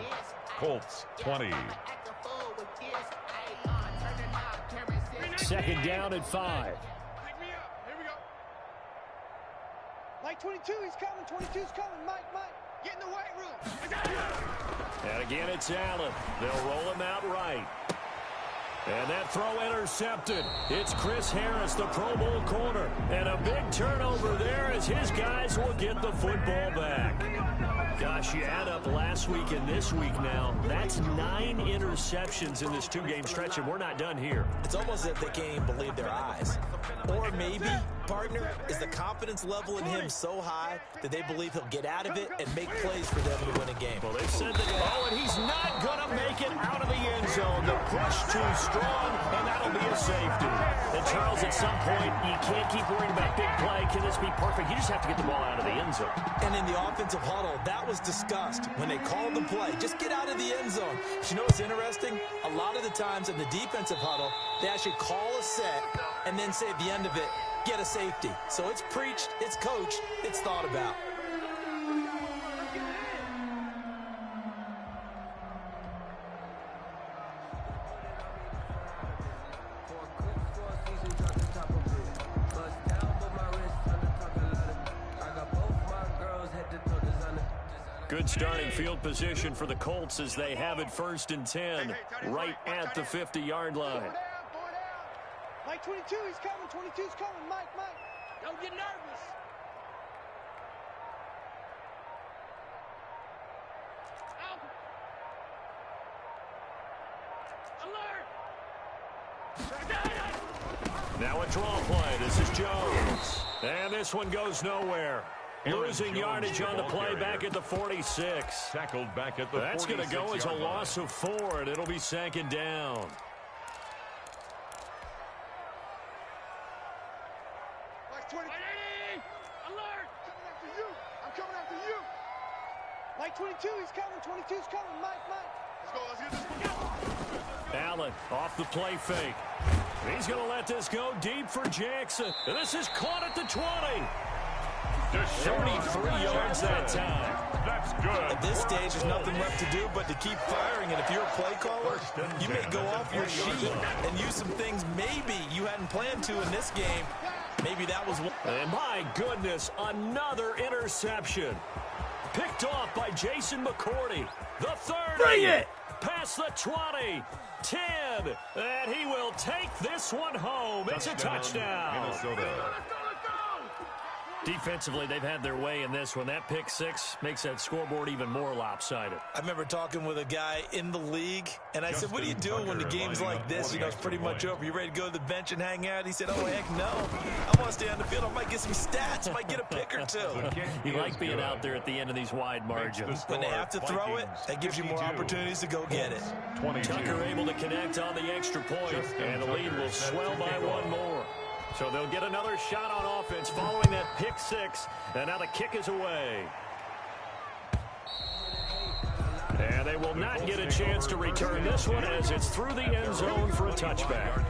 Colts 20. 2nd down at 5. Pick me up. Here we go. Mike 22, he's coming. 22's coming. Mike, get in the weight room. And again, it's Allen. They'll roll him out right. And that throw intercepted. It's Chris Harris, the Pro Bowl corner. And a big turnover there as his guys will get the football back. Gosh, you add up last week and this week now. That's 9 interceptions in this 2-game stretch, and we're not done here. It's almost as if they can't even believe their eyes. Or maybe, partner, is the confidence level in him so high that they believe he'll get out of it and make plays for them to win a game. Well, they've said that, oh, and he's not going to make it out of the end zone. The push too strong, and that'll be a safety. And, Charles, at some point, you can't keep worrying about big play. Can this be perfect? You just have to get the ball out of the end zone. And in the offensive huddle, that was discussed when they called the play. Just get out of the end zone. But you know what's interesting? A lot of the times in the defensive huddle, they actually call a set and then say at the end of it, get a safety. So it's preached, it's coached, it's thought about. Good starting field position for the Colts as they have it 1st and 10 right at the 50-yard line. Mike 22, he's coming. 22's coming. Mike. Don't get nervous. Alert! Now a draw play. This is Jones. And this one goes nowhere. Losing yardage on the play back at the 46. Tackled back at the 46. That's going to go as a loss of 4, and it'll be 2nd down. Mike 20. Alert! Coming after you. I'm coming after you. Mike 22, he's coming. 22's coming. Mike. Let's get this one. Allen off the play fake. He's going to let this go deep for Jackson. And this is caught at the 20. 33 yards that time. That's good. At this stage, there's nothing left to do but to keep firing. And if you're a play caller, you may go off your sheet and use some things maybe you hadn't planned to in this game. Maybe that was one. And my goodness, another interception. Picked off by Jason McCourty. The 30. Bring it! Past the 20. 10. And he will take this one home. It's a touchdown. Minnesota. Defensively, they've had their way in this one. That pick 6 makes that scoreboard even more lopsided. I remember talking with a guy in the league, and I said, what do you do when the game's like this? You know, it's pretty much over. You ready to go to the bench and hang out? He said, oh, heck no. I want to stay on the field. I might get some stats. I might get a pick or two. You like being out there at the end of these wide margins. When they have to throw it, that gives you more opportunities to go get it. Tucker able to connect on the extra point, and the lead will swell by 1 more. So they'll get another shot on offense following that pick 6, and now the kick is away. And they will not get a chance to return this one as it's through the end zone for a touchback.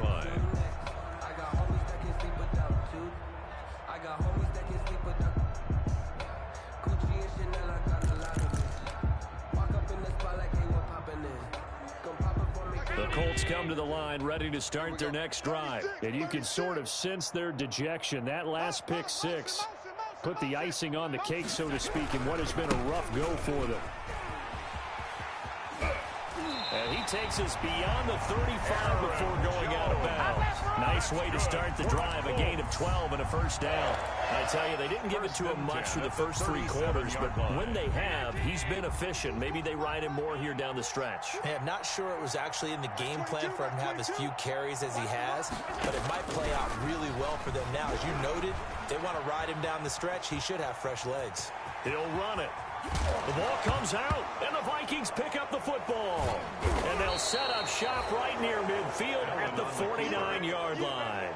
The Colts come to the line ready to start their next drive. And you can sort of sense their dejection. That last pick 6 put the icing on the cake, so to speak, in what has been a rough go for them. And he that takes us beyond the 35 before going out of bounds. Nice way to start the drive, a gain of 12 and a first down. I tell you, they didn't give it to him much for the first 3 quarters, but when they have, he's been efficient. Maybe they ride him more here down the stretch. Yeah, not sure it was actually in the game plan for him to have as few carries as he has, but it might play out really well for them now. As you noted, they want to ride him down the stretch. He should have fresh legs. He'll run it. The ball comes out, and the Vikings pick up the football. And they'll set up shop right near midfield at the 49-yard line.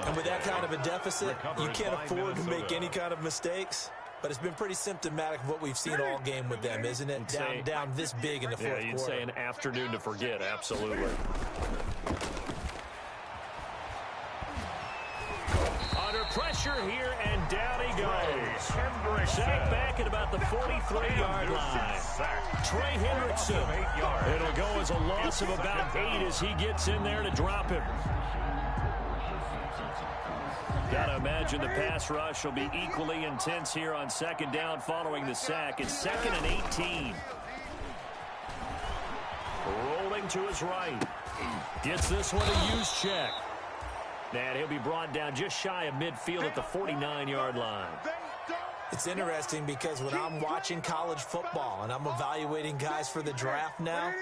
And with that kind of a deficit, you can't afford to make any kind of mistakes. But it's been pretty symptomatic of what we've seen all game with them, isn't it? Down this big in the fourth quarter. You'd say an afternoon to forget, absolutely. Under pressure here, and down he goes. Sacked back at about the 43-yard line. Trey Hendrickson. It'll go as a loss of about 8 as he gets in there to drop him. Got to imagine the pass rush will be equally intense here on second down following the sack. It's 2nd and 18. Rolling to his right. Gets this one a use check. And he'll be brought down just shy of midfield at the 49-yard line. It's interesting because when I'm watching college football and I'm evaluating guys for the draft now,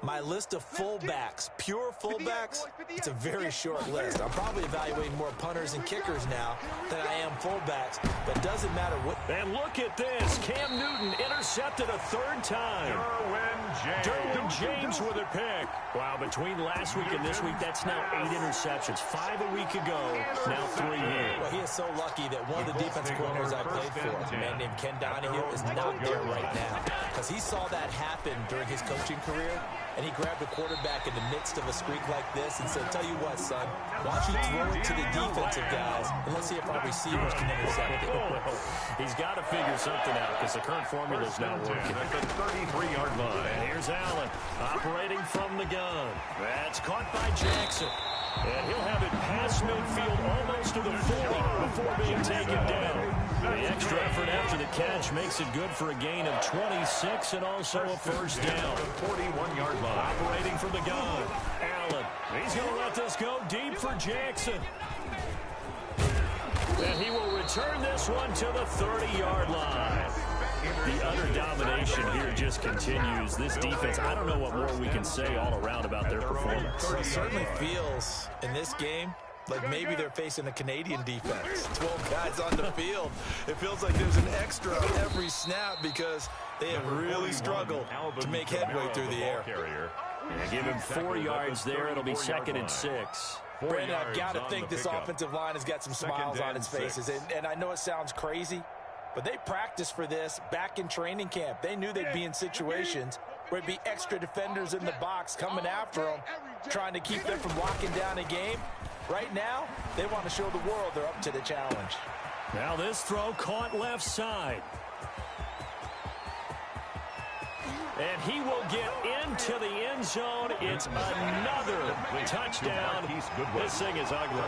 my list of fullbacks, pure fullbacks, it's a very short list. I'm probably evaluating more punters and kickers now than I am fullbacks, but it doesn't matter what. And look at this. Cam Newton intercepted a 3rd time. Derwin James with a pick. Wow, between last week and this week, that's now 8 interceptions. 5 a week ago, now 3 here. Well, he is so lucky that one of the defensive coordinators I played for, a man named Ken Donahue, is not there right now. Because he saw that happen during his coaching career, and he grabbed the quarterback in the midst of a streak like this and said, tell you what, son, why don't you throw it to the defensive guys, and let's see if our receivers can intercept it. He's got to figure something out because the current formula is not working. At the 33-yard line. And here's Allen operating from the gun. That's caught by Jackson. And he'll have it past midfield almost to the 40 before being taken down. The extra effort after the catch makes it good for a gain of 26 and also a first down. 41-yard line. Operating from the gun. Allen. He's going to let this go deep for Jackson. And he will return this one to the 30-yard line. The utter domination here just continues. This defense, I don't know what more we can say all around about their performance. It certainly feels in this game like maybe they're facing a Canadian defense. 12 guys on the field. It feels like there's an extra every snap because they have really struggled to make headway through the air. And give him 4 yards there. It'll be 2nd and 6. Brandon, I've got to think this offensive line has got some smiles on its faces. And I know it sounds crazy, but they practiced for this back in training camp. They knew they'd be in situations where it'd be extra defenders in the box coming after them, trying to keep them from locking down a game. Right now, they want to show the world they're up to the challenge. Now this throw caught left side. And he will get into the end zone. It's another touchdown. This thing is ugly.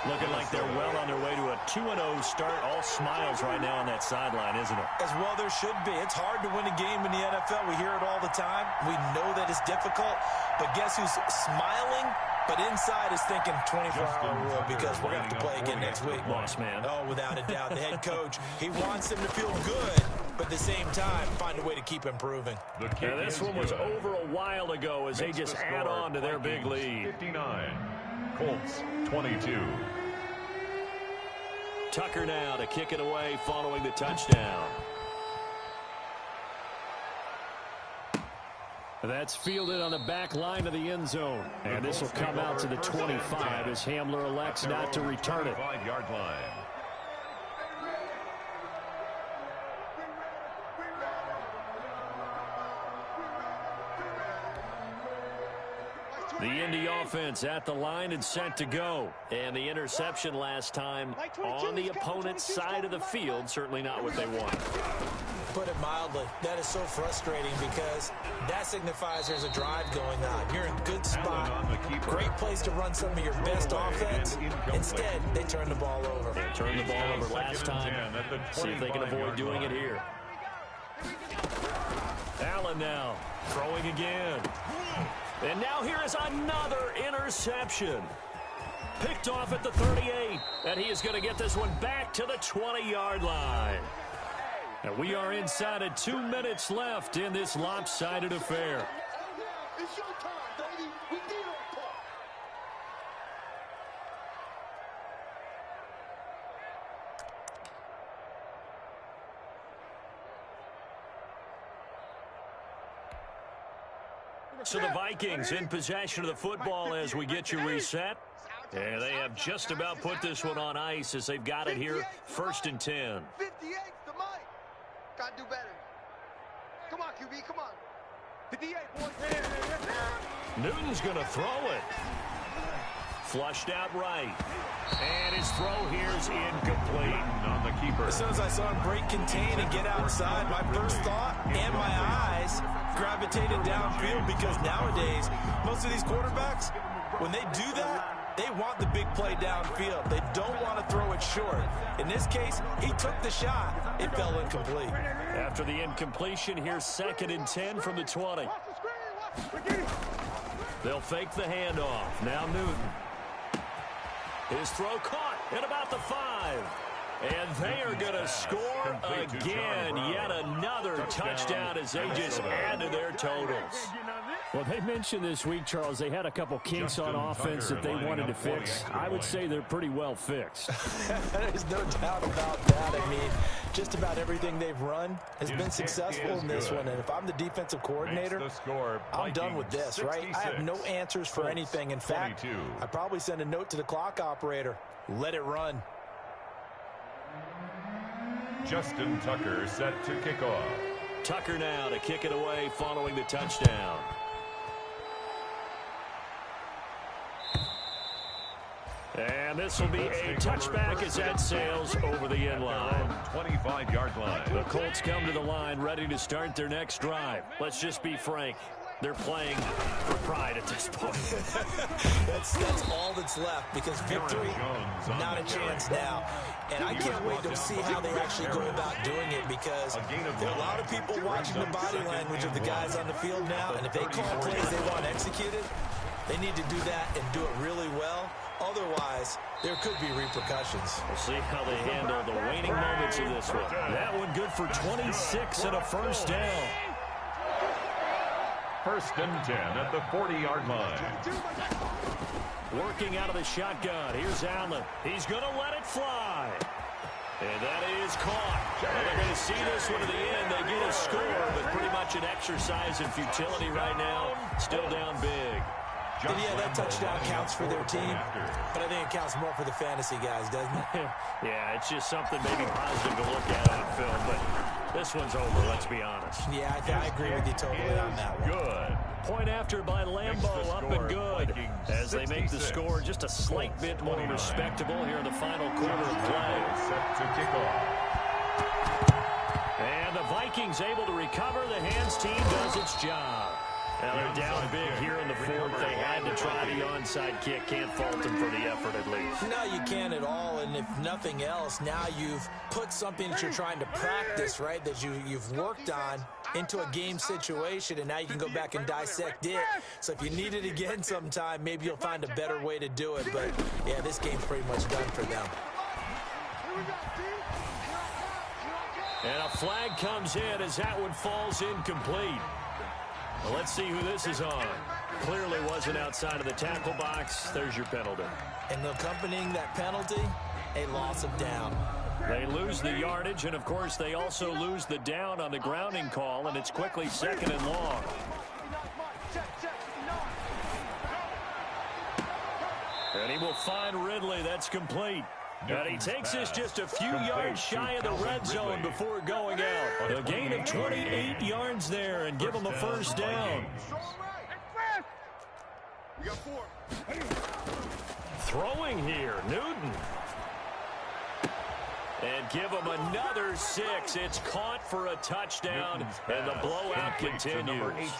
Looking like they're well on their way to a 2-0 start. All smiles right now on that sideline, isn't it? As well there should be. It's hard to win a game in the NFL. We hear it all the time. We know that it's difficult. But guess who's smiling? But inside is thinking 24-hour rule because we're going to have to play again next week. Boss man. Oh, without a doubt. The head coach, he wants them to feel good, but at the same time, find a way to keep improving. Now, this one was over a while ago as they just add on to their big lead. 59, Colts 22. Tucker now to kick it away following the touchdown. That's fielded on the back line of the end zone. And this will come out to the 25 as Hamler elects not to return it. 5-yard line. The Indy offense at the line and set to go. And the interception last time on the opponent's side of the field, certainly not what they want. Put it mildly, that is so frustrating because that signifies there's a drive going on. You're in a good spot, great place to run some of your best offense. Instead, they turn the ball over. They turned the ball over last time. See if they can avoid doing it here. Allen now throwing again. And now here is another interception. Picked off at the 38. And he is going to get this one back to the 20-yard line. And we are inside of 2 minutes left in this lopsided affair. It's your time, baby. We need our part. So the Vikings in possession of the football as we get you reset. And they have just about put this one on ice as they've got it here, 1st and 10. 58's the mic. Gotta do better. Come on, QB, come on. 58, boys. Newton's going to throw it. Flushed out right. And his throw here is incomplete. On the keeper. As soon as I saw him break contain and get outside, my first thought and my eyes gravitated downfield, because nowadays, most of these quarterbacks, when they do that, they want the big play downfield. They don't want to throw it short. In this case, he took the shot. It fell incomplete. After the incompletion, here's 2nd and 10 from the 20. They'll fake the handoff. Now Newton. His throw caught at about the 5. And they are going to score again. Yet another touchdown as they just add to their totals. Well, they mentioned this week, Charles, they had a couple kinks on offense that they wanted to fix. I would say they're pretty well fixed. There's no doubt about that. I mean, just about everything they've run has been successful in this one. And if I'm the defensive coordinator, I'm done with this, right? I have no answers for anything. In fact, I'd probably send a note to the clock operator. Let it run. Justin Tucker set to kick off. Tucker now to kick it away following the touchdown. And this will be a touchback as that sails over the end line. 25-yard line. The Colts come to the line ready to start their next drive. Let's just be frank. They're playing for pride at this point. That's all that's left, because victory, not a chance now. And I can't wait to see how they actually go about doing it, because there are a lot of people watching the body language of the guys on the field now, and if they call plays they want executed, they need to do that and do it really well. Otherwise, there could be repercussions. We'll see how they handle the waning moments of this one. That one good for 26 and a first down. 1st and 10 at the 40-yard line. Working out of the shotgun. Here's Allen. He's going to let it fly. And that is caught. Well, they're going to see this one to the end. They get a score, but pretty much an exercise in futility right now. Still down big. And yeah, that touchdown counts for their team, but I think it counts more for the fantasy guys, doesn't it? Yeah, it's just something maybe positive to look at on film, but this one's over, let's be honest. Yeah, I agree with you totally on that one. Good. Point after by Lambeau, up and good. As they make the score just a slight bit more respectable here in the final quarter of play. Set to kick off. And the Vikings able to recover. The hands team does its job. Now they're down big here in the 4th. They had to try the onside kick. Can't fault them for the effort at least. No, you can't at all. And if nothing else, now you've put something that you're trying to practice, right, that you've worked on into a game situation, and now you can go back and dissect it. So if you need it again sometime, maybe you'll find a better way to do it. But, yeah, this game's pretty much done for them. And a flag comes in as that one falls incomplete. Well, let's see who this is on. Clearly wasn't outside of the tackle box. There's your penalty. And accompanying that penalty, a loss of down. They lose the yardage, and, of course, they also lose the down on the grounding call, and it's quickly 2nd and long. And he will find Ridley. That's complete. And he takes this just a few yards shy of the red zone before going out. A gain of 28 yards there and give him a first down. Throwing here, Newton. And give him another 6. It's caught for a touchdown, and the blowout continues.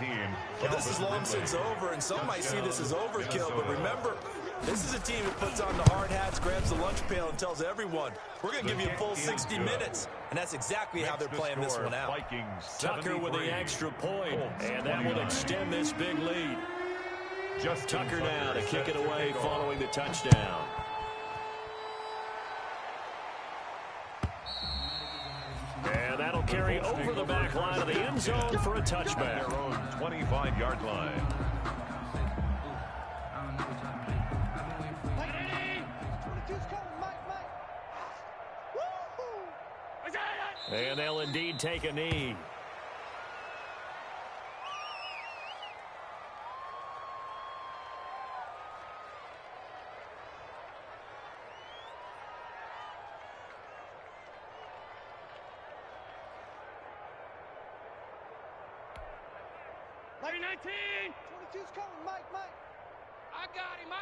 Well, this is long since over, and some might see this as overkill, but remember, this is a team that puts on the hard hats, grabs the lunch pail, and tells everyone, we're going to give you a full 60 minutes. And that's exactly how they're playing this one out. Tucker with the extra point, and that will extend this big lead. Tucker now to kick it away following the touchdown. And that'll carry over the back line of the end zone for a touchback. Their own 25-yard line. And they'll indeed take a knee. Lady 19! 22's coming, Mike. I got him.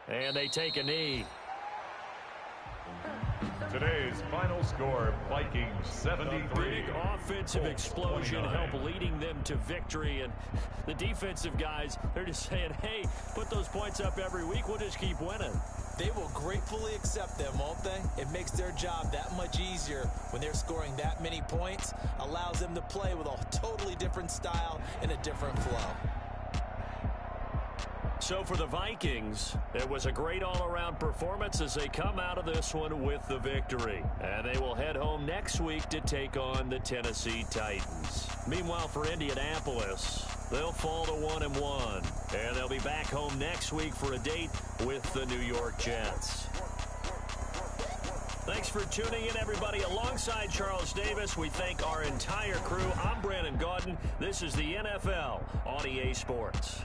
And they take a knee. Today's final score, Vikings 73. Big offensive explosion help leading them to victory. And the defensive guys, they're just saying, hey, put those points up every week. We'll just keep winning. They will gratefully accept them, won't they? It makes their job that much easier when they're scoring that many points. Allows them to play with a totally different style and a different flow. So for the Vikings, it was a great all-around performance as they come out of this one with the victory. And they will head home next week to take on the Tennessee Titans. Meanwhile, for Indianapolis, they'll fall to 1-1. And they'll be back home next week for a date with the New York Jets. Thanks for tuning in, everybody. Alongside Charles Davis, we thank our entire crew. I'm Brandon Gaudin. This is the NFL on EA Sports.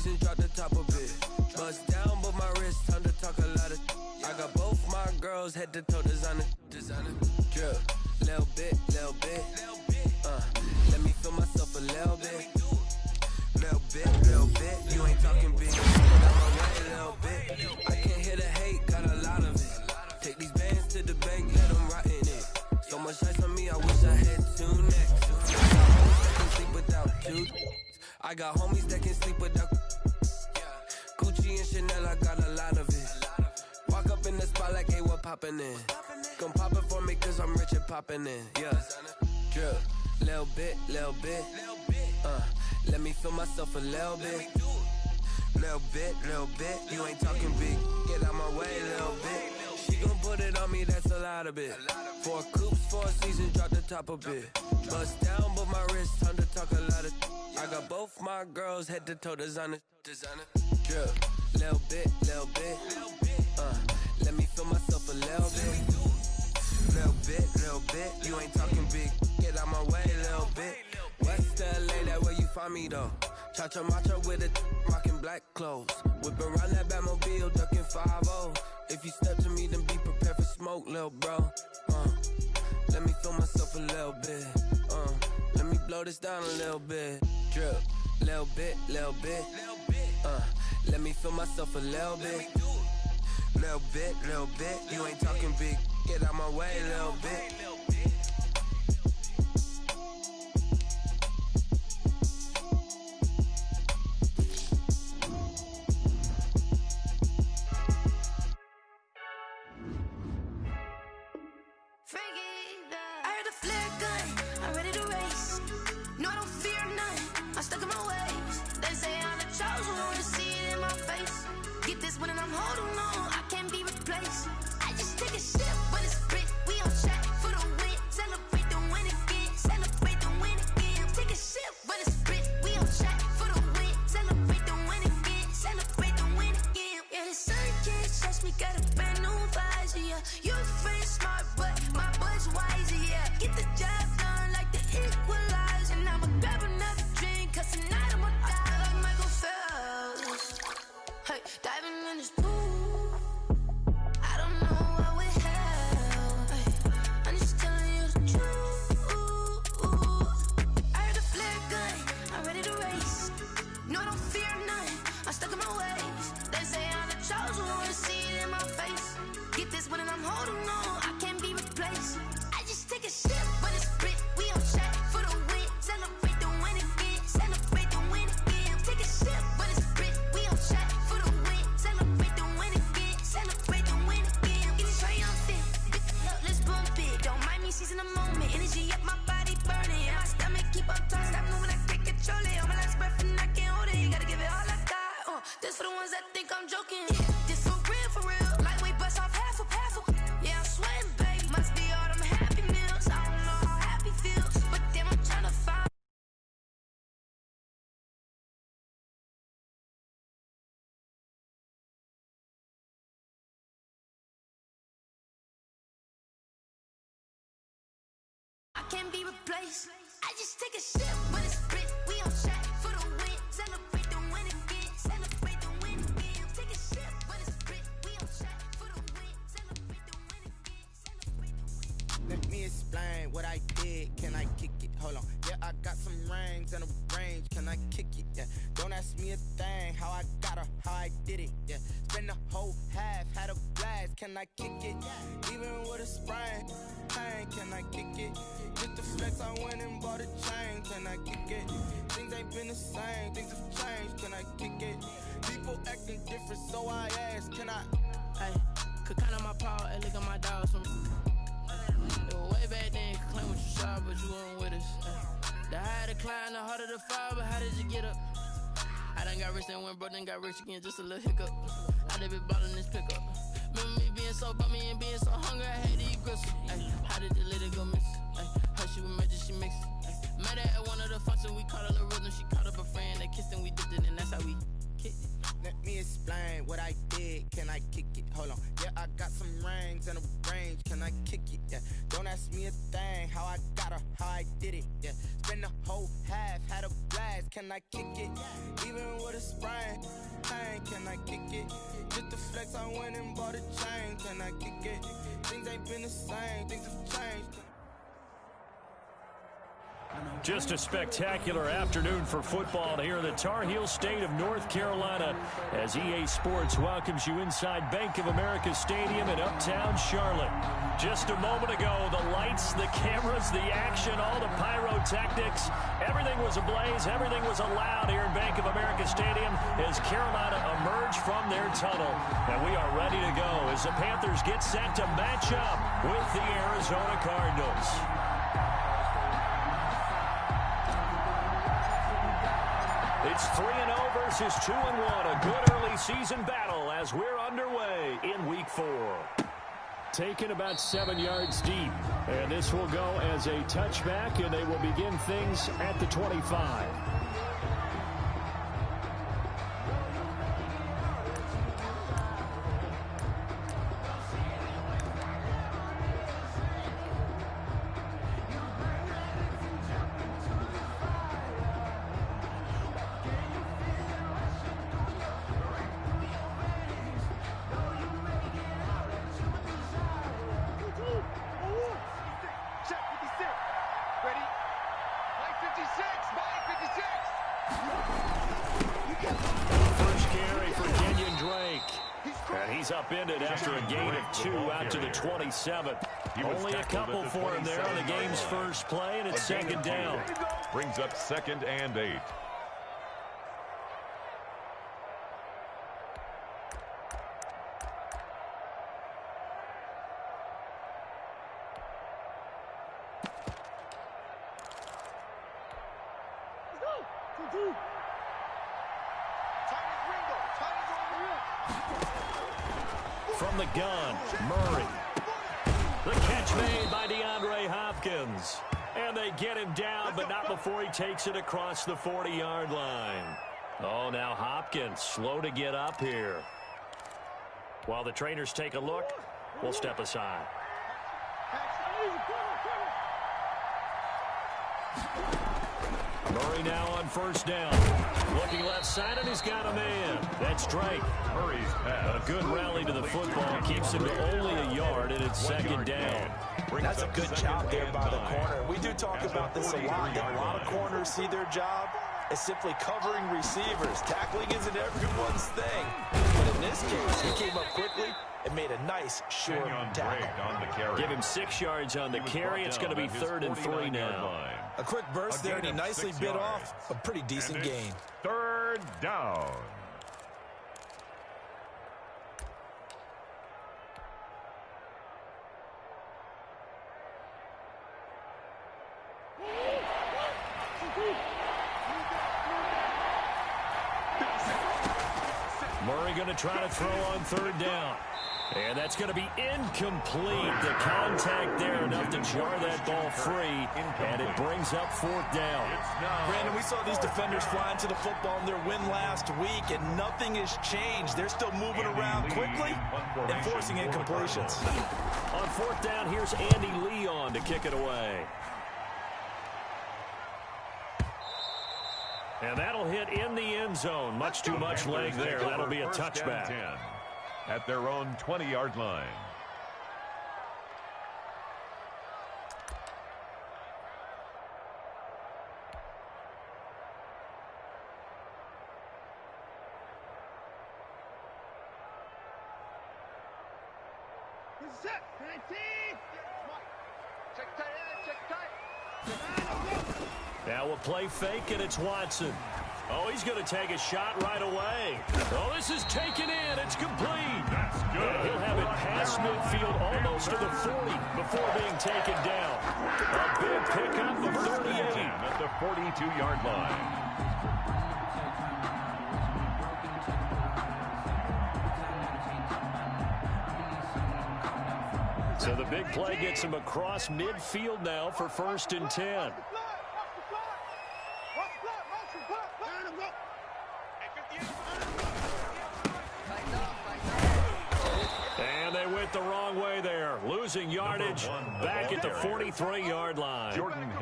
season, drop the top a bit. Bust down, but my wrist, time to talk a lot of. I got both my girls head to toe designer. Drip, little bit. Let me feel myself a little bit. Little bit. You ain't talking big. Get out my way, little bit. I can't hear the hate, got a lot of it. Take these bands to the bank, let them rot in it. So much ice on me, I wish I had two necks. I got homies that can sleep without. Gucci and Chanel, I got a lot of it. Walk up in the spot like, hey, what poppin' in? Come pop it for me, cause I'm rich and poppin' in. Yeah, drip, little bit. Let me feel myself a little bit. Little bit. You ain't talking big. Get out my way, little bit. She gon' put it on me, that's a lot of it. 4 coupes, 4 seasons, drop the top a bit. Bust down, but my wrist, time to talk a lot of. I got both my girls head to toe designer. Drip, little bit. Let me feel myself a little bit. Little bit. You ain't talking big. Get out my way, little bit. West LA, that where you find me though. Cha-cha macha with a rockin' black clothes. Whip around that Batmobile, ducking 5-0. If you step to me, then be prepared for smoke, lil' bro. Let me feel myself a little bit. Let me blow this down a little bit. Drip, little bit. Let me feel myself a little bit. Little bit. You ain't talking big. Get out my way, little bit. Can't be replaced. I just take a sip, but it's split. We on track for the win. Celebrate the win again. Celebrate the win again. Take a sip, but it's split. We on track for the win. Celebrate the win again. Celebrate the win. Let me explain what I did. Can I kick it? Hold on. Yeah, I got some rings and a range. Can I kick it? Yeah. Don't ask me a thing. How I got her, how I did it. Yeah. Spend the whole half, had a blast. Can I kick it? Even with a sprain. Pain, can I kick it? Get the flex, I went and bought a chain. Can I kick it? Things ain't been the same, things have changed. Can I kick it? People acting different, so I ask, can I? Hey, could count on my power, and look at my dogs. Way back then, could claim what you saw, but you weren't with us. The higher the climb, the harder the fall, but how did you get up? I done got rich and went broke, then got rich again, just a little hiccup. I done been ballin' this pickup. Remember me being so bummy and being so hungry, I had to eat gristle. How did the lady go miss? How she was magic, she mixed. Met her at one of the functions, we caught her the rhythm. She caught up a friend, they kissed and we dipped it, and that's how we kicked it. Let me explain what I did. did, can I kick it? Hold on. Yeah, I got some rings and a range, can I kick it? Yeah, don't ask me a thing, how I got her, how I did it. Yeah, spend the whole half, had a blast, can I kick it? Even with a sprain, pain, can I kick it? Just to flex, I went and bought a chain, can I kick it? Things ain't been the same, things have changed. Just a spectacular afternoon for football here in the Tar Heel state of North Carolina as EA Sports welcomes you inside Bank of America Stadium in uptown Charlotte. Just a moment ago, the lights, the cameras, the action, all the pyrotechnics, everything was ablaze, everything was allowed here in Bank of America Stadium as Carolina emerged from their tunnel. And we are ready to go as the Panthers get set to match up with the Arizona Cardinals. It's 3-0 versus 2-1. A good early season battle as we're underway in Week 4. Taken about 7 yards deep. And this will go as a touchback, and they will begin things at the 25. Upended after a gain of 2 out to the 27. Only a couple for him there on the game's first play, and it's second down. Brings up 2nd and 8. From the gun, Murray. The catch made by DeAndre Hopkins. And they get him down, but not before he takes it across the 40-yard line. Oh, now Hopkins slow to get up here. While the trainers take a look, we'll step aside. Murray now on first down. Looking left side, and he's got a man. That's Drake. Murray's pass. A good rally to the football keeps him to only a yard, and it's second down. That's a good job there by the corner. We do talk about this a lot, that a lot of corners see their job as simply covering receivers. Tackling isn't everyone's thing. But in this case, he came up quickly and made a nice short tackle. Give him 6 yards on the carry. It's going to be 3rd and 3 now. A quick burst there, and he nicely bit off a pretty decent gain. 3rd down. Murray going to try to throw on 3rd down. And that's going to be incomplete. The contact there enough to jar that ball free. And it brings up 4th down. Brandon, we saw these defenders flying to the football in their win last week, and nothing has changed. They're still moving around quickly and forcing incompletions. On 4th down, here's Andy Leon to kick it away. And that'll hit in the end zone. Much too much leg there. That'll be a touchback. At their own 20-yard line. Now we'll play fake, and it's Watson. Oh, he's going to take a shot right away. Oh, this is taken in. It's complete. That's good. And he'll have it past midfield almost to the 40 before being taken down. A big pickup of 38. At the 42-yard line. So the big play gets him across midfield now for 1st and 10. it the wrong way there. Losing yardage back at the 43-yard line.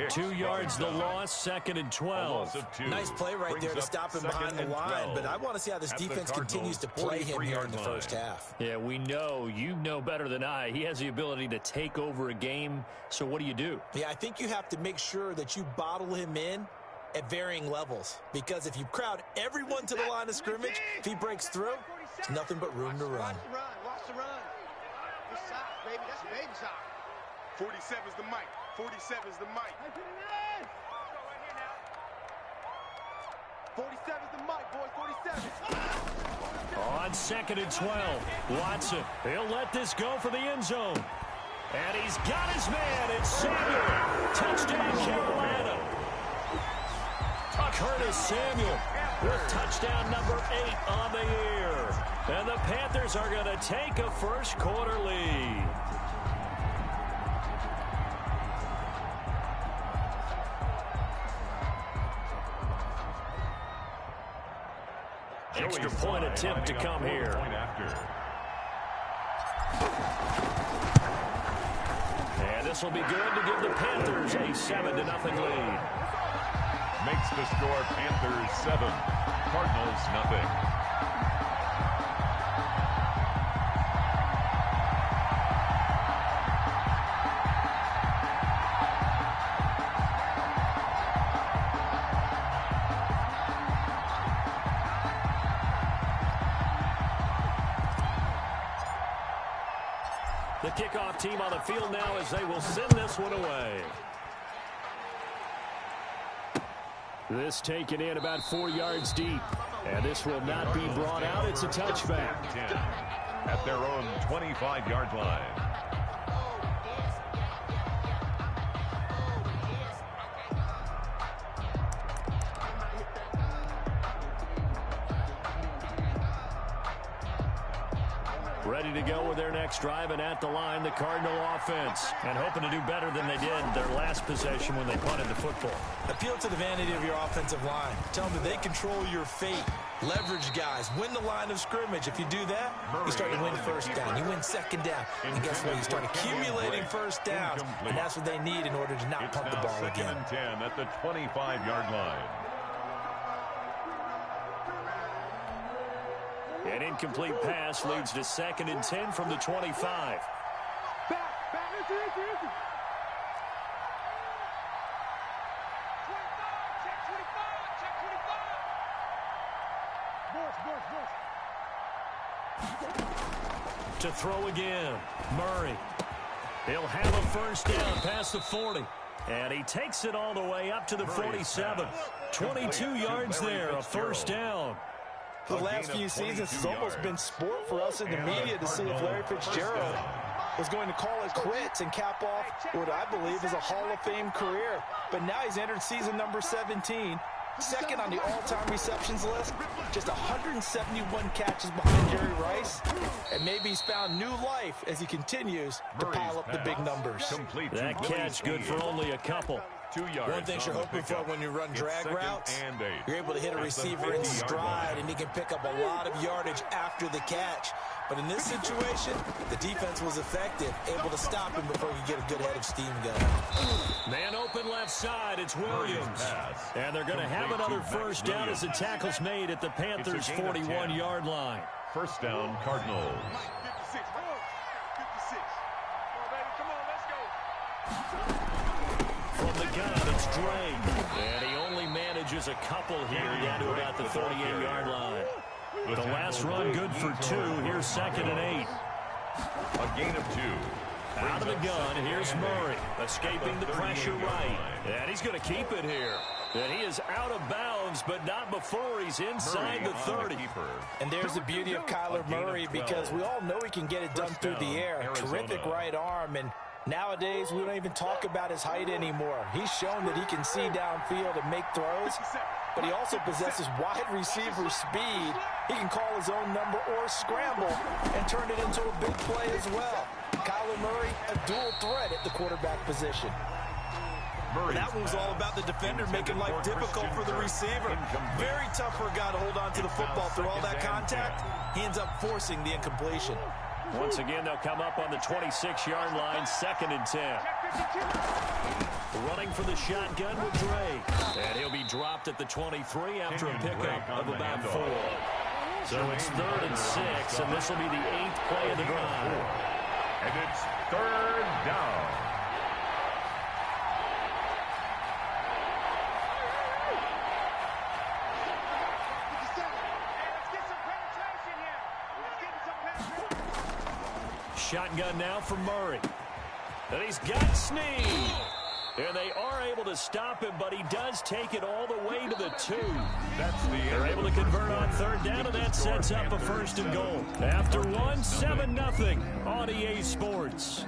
2 yards the loss, 2nd and 12. Nice play right there to stop him behind the line, but I want to see how this defense continues to play him here in the first half. Yeah, we know. You know better than I. He has the ability to take over a game, so what do? Yeah, I think you have to make sure that you bottle him in at varying levels, because if you crowd everyone to the line of scrimmage, if he breaks through, it's nothing but room to run. Watch the run. Good side, baby. That's a baby side. 47's the mic. 47's the mic. 47's the mic, boys. 47. On 2nd and 12, Watson. He'll let this go for the end zone. And he's got his man. It's Samuel. Touchdown, Carolina. Curtis Samuel with touchdown number 8 on the year. And the Panthers are going to take a first quarter lead. Extra point attempt to come here. And this will be good to give the Panthers a 7-0 lead. Makes the score Panthers 7, Cardinals nothing. The kickoff team on the field now as they will send this one away. This taken in about 4 yards deep. And this will not be brought out. It's a touchback. 10 at their own 25-yard line. Ready to go with their next drive, and at the line, the Cardinal offense. And hoping to do better than they did their last possession when they punted the football. Appeal to the vanity of your offensive line. Tell them that they control your fate. Leverage guys. Win the line of scrimmage. If you do that, you start to win first down. You win second down. And guess what? You start accumulating first downs. And that's what they need in order to not punt the ball again. 2nd and 10 at the 25-yard line. An incomplete pass leads to 2nd and 10 from the 25. Back. Easy. 25. Check 25. To throw again, Murray. He'll have a first down past the 40. And he takes it all the way up to the 47. 22 yards there, a first down. For the last few seasons, it's almost been sport for us in the media to see if Larry Fitzgerald was going to call it quits and cap off what I believe is a Hall of Fame career. But now he's entered season number 17, second on the all-time receptions list, just 171 catches behind Jerry Rice, and maybe he's found new life as he continues to pile up the big numbers. That catch good for only a couple. 2 yards. One thing you're hoping for when you run drag routes, you're able to hit a receiver in stride, and he can pick up a lot of yardage after the catch. But in this situation, the defense was effective, able to stop him before he could get a good head of steam going. Man open left side, it's Williams. And they're going to have another first down as the tackle's made at the Panthers' 41-yard line. First down, Cardinals. 56. Come on, baby. Come on, let's go. From the gun, it's Drake. And he only manages a couple here down to about the 38-yard line. The last run good for 2. Here's 2nd and 8. A gain of 2. Out of the gun, here's Murray. Escaping the pressure right. And he's going to keep it here. And he is out of bounds, but not before he's inside the 30. And there's the beauty of Kyler Murray, because we all know he can get it done through the air. Terrific right arm, and nowadays, we don't even talk about his height anymore. He's shown that he can see downfield and make throws, but he also possesses wide receiver speed. He can call his own number or scramble and turn it into a big play as well. Kyler Murray, a dual threat at the quarterback position. That one was all about the defender making life difficult for the receiver. Very tough for a guy to hold on to the football through all that contact. He ends up forcing the incompletion. Once again, they'll come up on the 26-yard line, 2nd and 10. Running for the shotgun with Drake. And he'll be dropped at the 23 after a pickup of about 4. So it's 3rd and 6, and this will be the 8th play of the drive. And it's 3rd down. Shotgun now for Murray. And he's got Snead. And they are able to stop him, but he does take it all the way to the 2. They're able to convert on 3rd down, and that sets up a 1st and goal. After 1, 7-0 on EA Sports.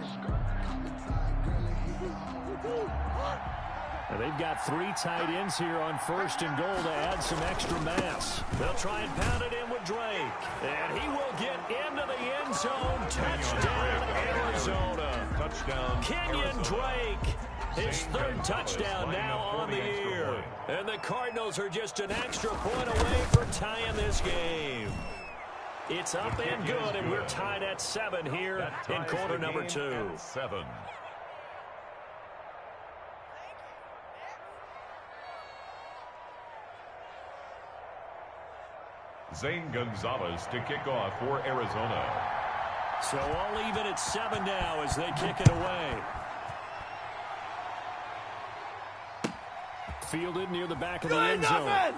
And they've got 3 tight ends here on 1st and goal to add some extra mass. They'll try and pound it in with Drake. And he will get into the end zone. Touchdown, Arizona. Touchdown, Kenyon Drake. His 3rd touchdown now on the year. And the Cardinals are just an extra point away from tying this game. It's up and good, and we're tied at 7 here in quarter number 2. 7. Zane Gonzalez to kick off for Arizona. So all even at 7 now as they kick it away. Fielded near the back of the end zone.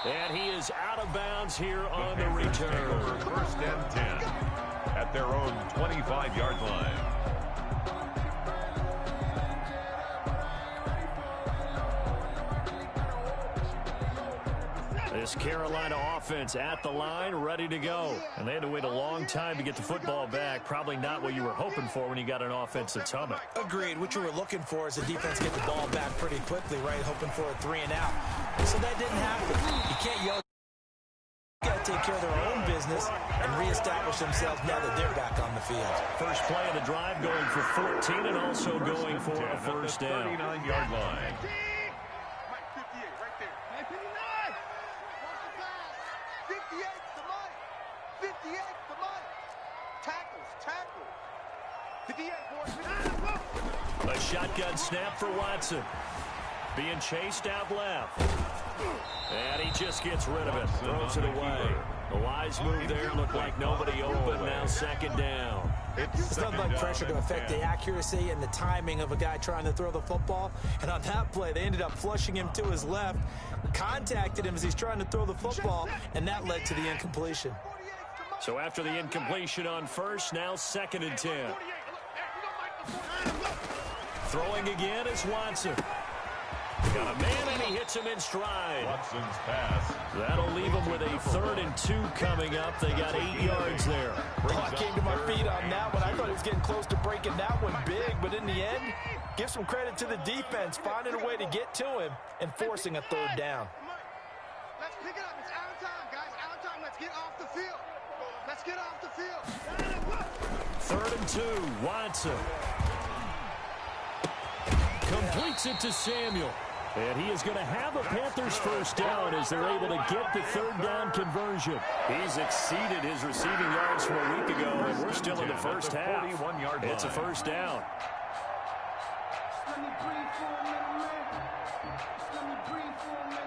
And he is out of bounds here on the return. 1st and 10 at their own 25-yard line. This Carolina offense at the line, ready to go. And they had to wait a long time to get the football back. Probably not what you were hoping for when you got an offense that's humming. Agreed. What you were looking for is the defense get the ball back pretty quickly, right? Hoping for a 3 and out. So that didn't happen. You can't yell. You got to take care of their own business and reestablish themselves now that they're back on the field. First play of the drive going for 14 and also going for a 1st down. 39-yard line. 58, boys. A shotgun snap for Watson. Being chased out left. And he just gets rid of it. Throws it away. A wise move there. Looked like nobody open. Now 2nd down. It's not like pressure to affect the accuracy and the timing of a guy trying to throw the football. And on that play, they ended up flushing him to his left. Contacted him as he's trying to throw the football. And that led to the incompletion. So after the incompletion on 1st, now 2nd and 10. Throwing again is Watson. Got a man, and he hits him in stride. Watson's pass. That'll leave him with a 3rd and 2 coming up. They got 8 yards there. I came to my feet on that one. I thought he was getting close to breaking that one big, but in the end, give some credit to the defense, finding a way to get to him and forcing a 3rd down. Let's pick it up. It's out of time, guys. Out of time. Let's get off the field. Let's get off the field. 3rd and 2, Watson. Completes it to Samuel. And he is going to have a Panthers 1st down as they're able to get the 3rd down conversion. He's exceeded his receiving yards from a week ago, and we're still in the 1st half. It's a 1st down. Let me breathe for a minute, man. Let me breathe for a minute.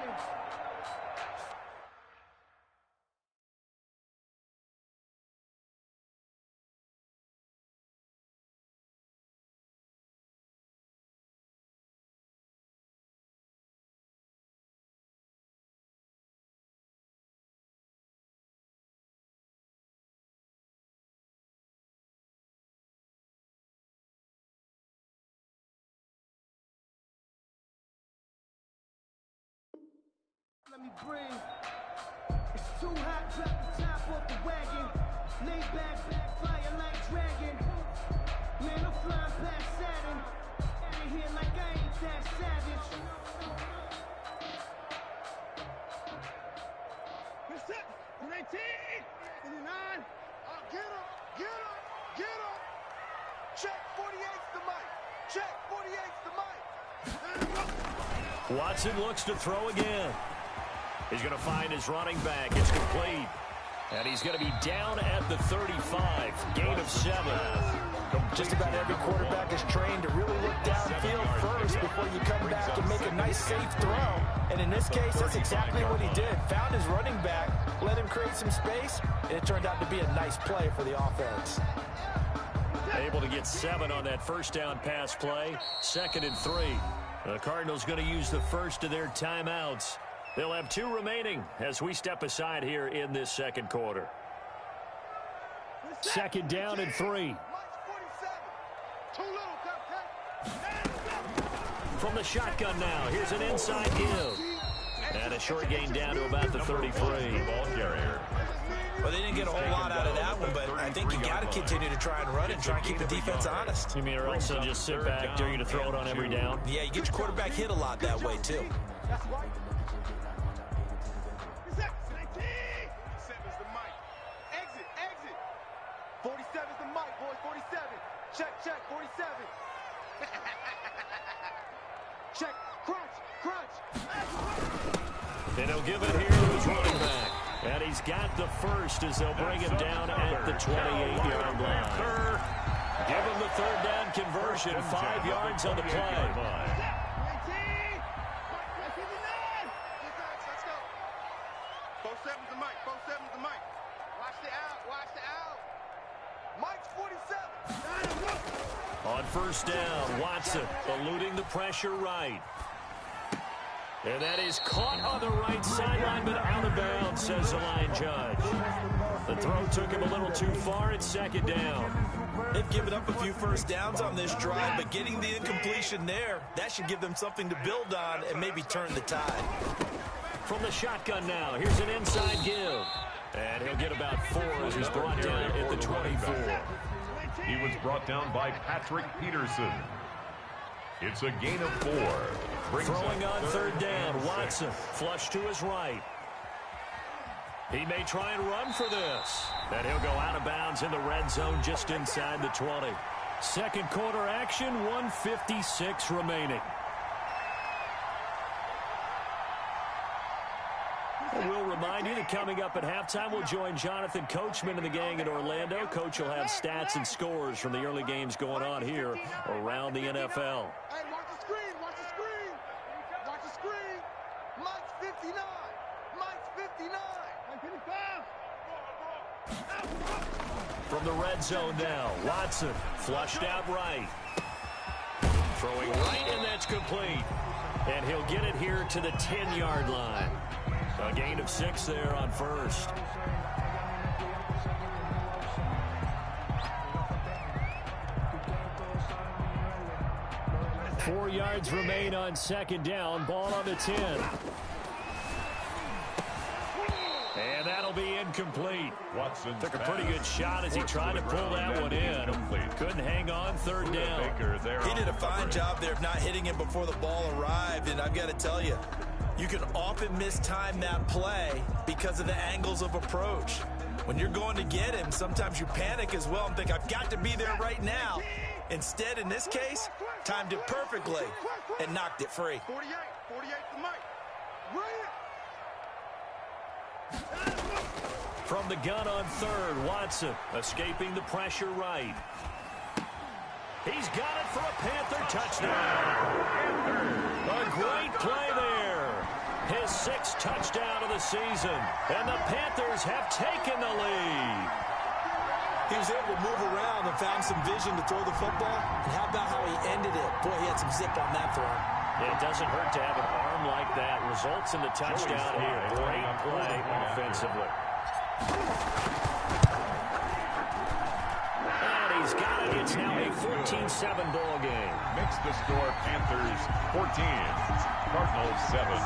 Let me breathe. It's too hot, drop the top off the wagon. Lay back, fire like dragon. Man, I'm flying past Saturn. Out of here like I ain't that savage. We're set. 19. 29. Get him. Get him. Get him. Check 48's the mic. Check 48's the mic. Watson looks to throw again. He's going to find his running back. It's complete. And he's going to be down at the 35. Gain of 7. Just about every quarterback is trained to really look downfield first before you come back and make a nice, safe throw. And in this case, that's exactly what he did. Found his running back, let him create some space, and it turned out to be a nice play for the offense. Able to get 7 on that first down pass play. 2nd and 3. The Cardinals going to use the first of their timeouts. They'll have 2 remaining as we step aside here in this second quarter. 2nd down and 3. From the shotgun now, here's an inside give. And a short gain down to about the 33. Ball carrier. Well, they didn't get a whole lot out of that one, but I think you got to continue to try and run and try and keep the defense honest. You mean or else they'll just sit back, dare you to throw it on every down? Yeah, you get your quarterback hit a lot that way, too. Exit. 47's the mic, boys. 47. Check. 47. Check. Crunch. And he'll give it here to his running back. And he's got the first as they'll bring him down at the 28-yard line. Give him the 3rd down conversion. 5 yards on the play. On first down, Watson eluding the pressure right. And that is caught on the right sideline, but out of bounds, says the line judge. The throw took him a little too far. It's 2nd down. They've given up a few first downs on this drive, but getting the incompletion there, that should give them something to build on and maybe turn the tide. From the shotgun now, here's an inside give. And he'll get about 4 as he's brought down at the 24. He was brought down by Patrick Peterson. It's a gain of 4. Throwing on 3rd down, Watson flush to his right. He may try and run for this. And he'll go out of bounds in the red zone just inside the 20. Second quarter action, 1:56 remaining. We'll remind you that coming up at halftime, we'll join Jonathan Coachman and the gang in Orlando. Coach will have stats and scores from the early games going on here around the NFL. Hey, watch the screen. Watch the screen. Mike's 59. Mike's 59. From the red zone now, Watson flushed out right. Throwing right, and that's complete. And he'll get it here to the 10-yard line. A gain of 6 there on first. Four yards remain on 2nd down. Ball on the 10. And that'll be incomplete. Watson took a pretty good shot as he tried to pull that one in. Couldn't hang on 3rd down. He did a fine job there of not hitting him before the ball arrived, and I've got to tell you, you can often mistime that play because of the angles of approach. When you're going to get him, sometimes you panic as well and think, I've got to be there right now. Instead, in this case, timed it perfectly and knocked it free. 48 the mic. From the gun on 3rd, Watson escaping the pressure right. He's got it for a Panther touchdown. A great play there. His 6th touchdown of the season. And the Panthers have taken the lead. He was able to move around and found some vision to throw the football. And how about how he ended it? Boy, he had some zip on that throw. It doesn't hurt to have an arm like that. Results in the touchdown here. Great play offensively. And he's got it. It's now a 14-7 ball game. Makes the score Panthers 14, Cardinals 7.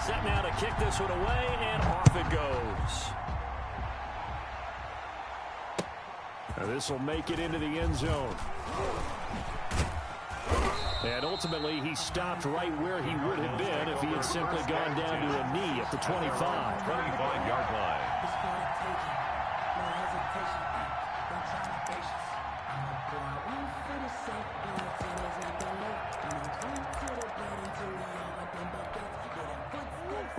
Set now to kick this one away, and off it goes. This will make it into the end zone. And ultimately, he stopped right where he would have been if he had simply gone down to a knee at the 25. 25-yard line.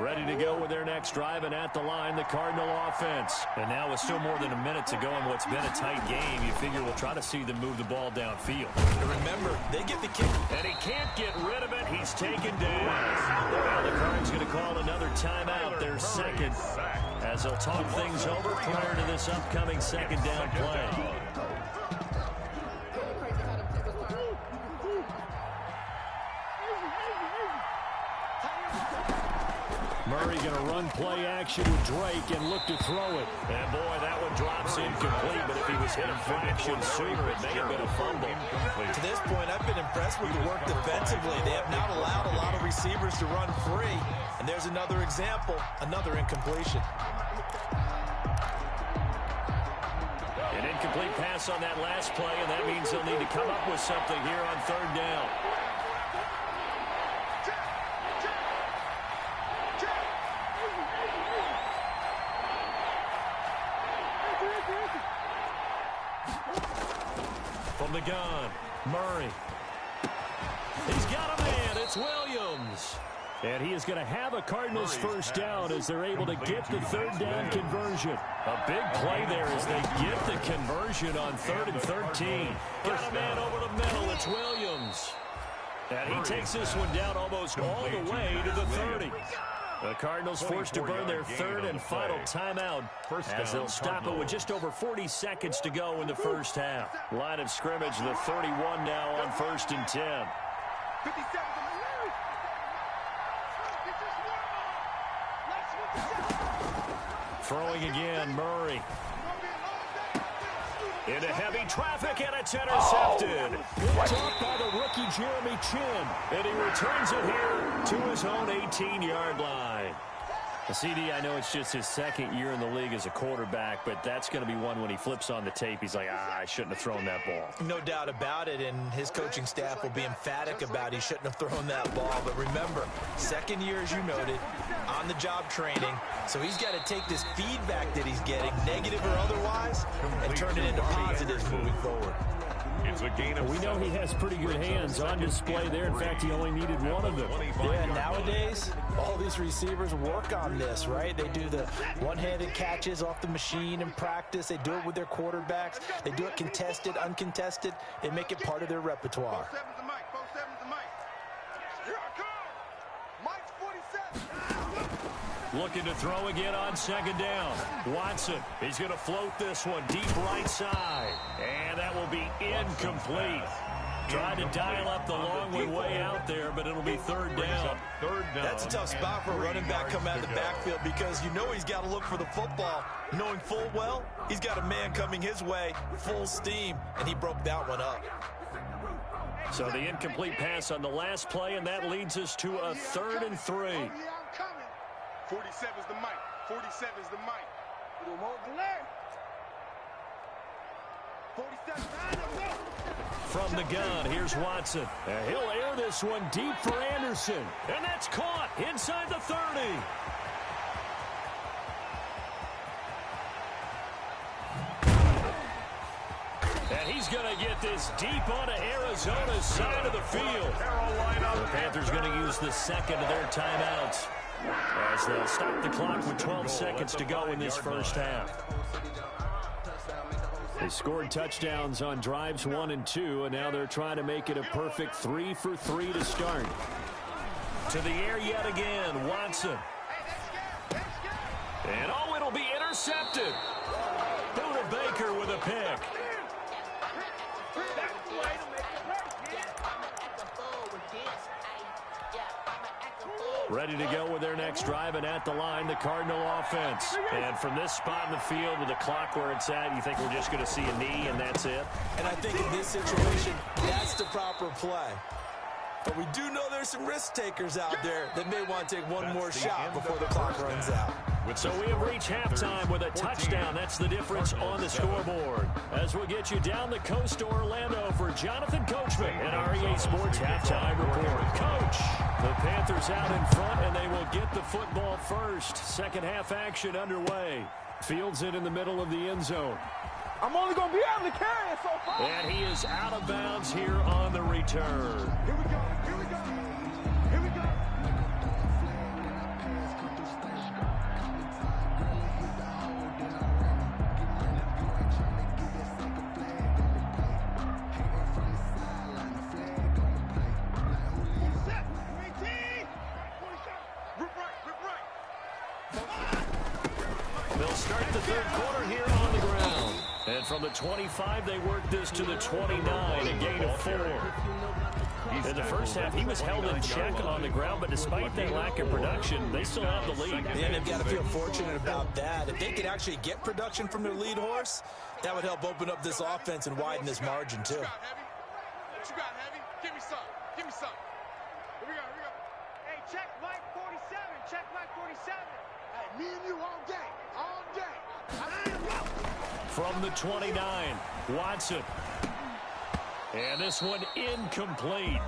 Ready to go with their next drive, and at the line, the Cardinal offense. And now with still more than a minute to go in what's been a tight game, you figure we'll try to see them move the ball downfield. And remember, they get the kick. And he can't get rid of it. He's taken down. Now the Cardinals going to call another timeout, their second, as they'll talk things over prior to this upcoming second down play. Murray going to run play action with Drake and look to throw it. And boy, that one drops incomplete, but if he was hit a fraction sooner, it may have been a fumble. To this point, I've been impressed with the work defensively. They have not allowed a lot of receivers to run free. And there's another example, another incompletion. An incomplete pass on that last play, and that means they'll need to come up with something here on third down. From the gun, Murray. He's got a man. It's Williams. And he is going to have a Cardinals first down as they're able to get the third down conversion. A big play there as they get the conversion on 3rd and 13. Got a man over the middle. It's Williams. And he takes this one down almost all the way to the 30. The Cardinals forced to burn their third and final timeout as they'll stop it with just over 40 seconds to go in the first half. Line of scrimmage, the 31 now on 1st and 10. Throwing again, Murray. Into heavy traffic, and it's intercepted. Picked up by the rookie Jeremy Chin, and he returns it here to his own 18-yard line. The CD, I know it's just his second year in the league as a quarterback, but that's going to be one when he flips on the tape, he's like, I shouldn't have thrown that ball. No doubt about it, and his coaching staff will be emphatic about he shouldn't have thrown that ball. But remember, second year, as you noted, on-the-job training, so he's got to take this feedback that he's getting, negative or otherwise, and turn it into positives moving forward. It's a gain of we know he has pretty good hands on display there. In fact, he only needed one of them. Yeah, nowadays, all these receivers work on this, right? They do the one-handed catches off the machine in practice. They do it with their quarterbacks. They do it contested, uncontested. They make it part of their repertoire. Looking to throw again on second down. Watson, he's going to float this one deep right side. And that will be incomplete. Tried to dial up the long way out there, but it'll be third down. That's a tough spot for a running back coming out of the backfield because you know he's got to look for the football, knowing full well he's got a man coming his way, full steam, and he broke that one up. So the incomplete pass on the last play, and that leads us to a 3rd and 3. 47's the mic. 47's the mic. From the gun, here's Watson. And he'll air this one deep for Anderson. And that's caught inside the 30. And he's going to get this deep onto Arizona's side of the field. The Panthers going to use the second of their timeouts as they'll stop the clock with 12 seconds to go in this first half. They scored touchdowns on drives 1 and 2, and now they're trying to make it a perfect 3 for 3 to start. To the air yet again, Watson. And oh, it'll be intercepted. Buda Baker with a pick. Ready to go with their next drive, and at the line, the Cardinal offense. And from this spot in the field with the clock where it's at, you think we're just going to see a knee and that's it? And I think in this situation, that's the proper play. But we do know there's some risk takers out there that may want to take one more shot before the clock runs out. So we have reached halftime with a touchdown. That's the difference on the scoreboard. As we'll get you down the coast to Orlando for Jonathan Coachman and our EA Sports Halftime Report. Coach, the Panthers out in front, and they will get the football first. Second half action underway. Fields it in the middle of the end zone. I'm only going to be able to carry it so far. And he is out of bounds here on the return. Here we go. Here we go. Here we go. the third quarter here on the ground. And from the 25, they worked this to the 29, a gain of 4. In the first half, he was held in check on the ground, but despite that lack of production, they still have the lead. And they've got to feel fortunate about that. If they could actually get production from their lead horse, that would help open up this offense and widen this margin, too. What you got, Heavy? Give me some. Give me some. Here we go, here we go. Hey, check Mike 47. Check Mike 47. Hey, me and you all day. All day. From the 29, Watson. And this one incomplete.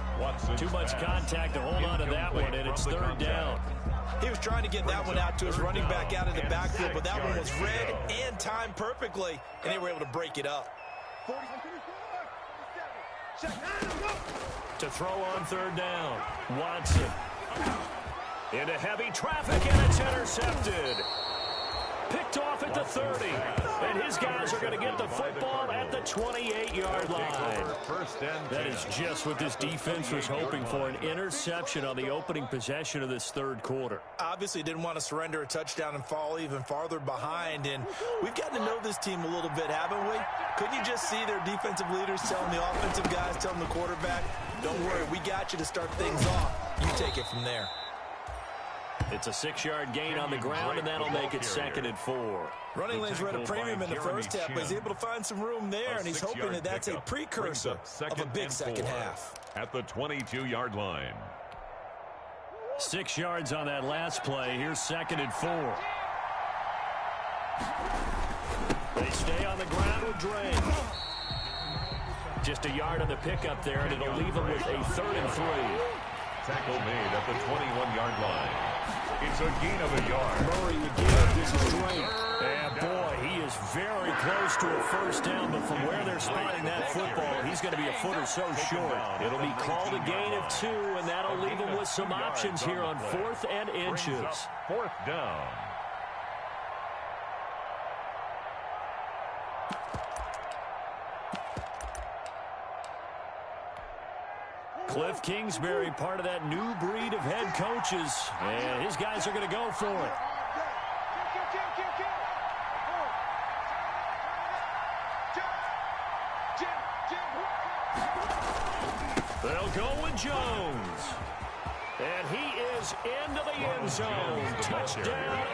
Too much contact to hold on to that one, and it's third down. He was trying to get that one out to his running back out of the backfield, but that one was read and timed perfectly, and they were able to break it up. To throw on third down, Watson. Into heavy traffic, and it's intercepted. Picked off at the 30. And his guys are going to get the football at the 28-yard line. That is just what this defense was hoping for, an interception on the opening possession of this third quarter. Obviously didn't want to surrender a touchdown and fall even farther behind, and we've gotten to know this team a little bit, haven't we? Couldn't you just see their defensive leaders telling the offensive guys, telling the quarterback, don't worry, we got you to start things off. You take it from there. It's a 6-yard gain on the ground, and that'll make it 2nd and 4. Running lanes were at a premium in the first half, but he's able to find some room there, and he's hoping that that's a precursor of a big second half. At the 22-yard line. 6 yards on that last play. Here's 2nd and 4. They stay on the ground with Drake. Just a yard on the pickup there, and it'll leave them with a 3rd and 3. Tackle made at the 21-yard line. It's a gain of a yard. Murray again. This is Drake. And boy, he is very close to a first down, but from where they're spotting that football, he's going to be a foot or so short. It'll be called a gain of 2, and that'll leave him with some options here on 4th and inches. 4th down. Cliff Kingsbury, part of that new breed of head coaches, and his guys are going to go for it. They'll go with Jones. And he is into the end zone. Touchdown,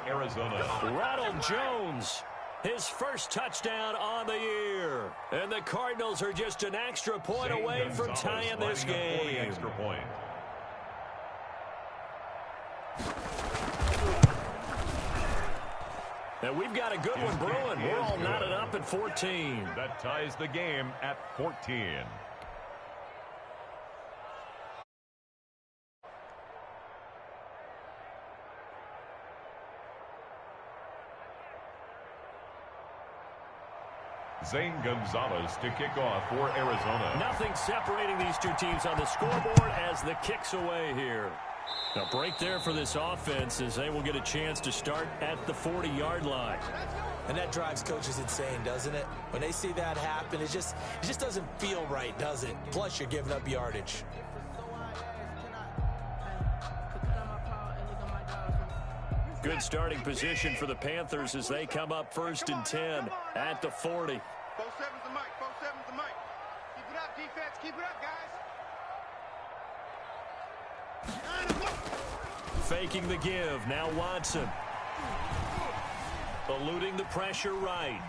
Arizona. Ronald Jones, his first touchdown on the year. And the Cardinals are just an extra point away from tying this game. Extra point. And we've got a good one brewing. We're all knotted up at 14. That ties the game at 14. Zane Gonzalez to kick off for Arizona. Nothing separating these two teams on the scoreboard as the kick's away here. A break there for this offense as they will get a chance to start at the 40-yard line. And that drives coaches insane, doesn't it? When they see that happen, it just doesn't feel right, does it? Plus, you're giving up yardage. Good starting position for the Panthers as they come up 1st and 10 at the 40. 4-7's the mic. 4-7's the mic. Keep it up, defense. Keep it up, guys. Faking the give. Now Watson. Eluding the pressure right.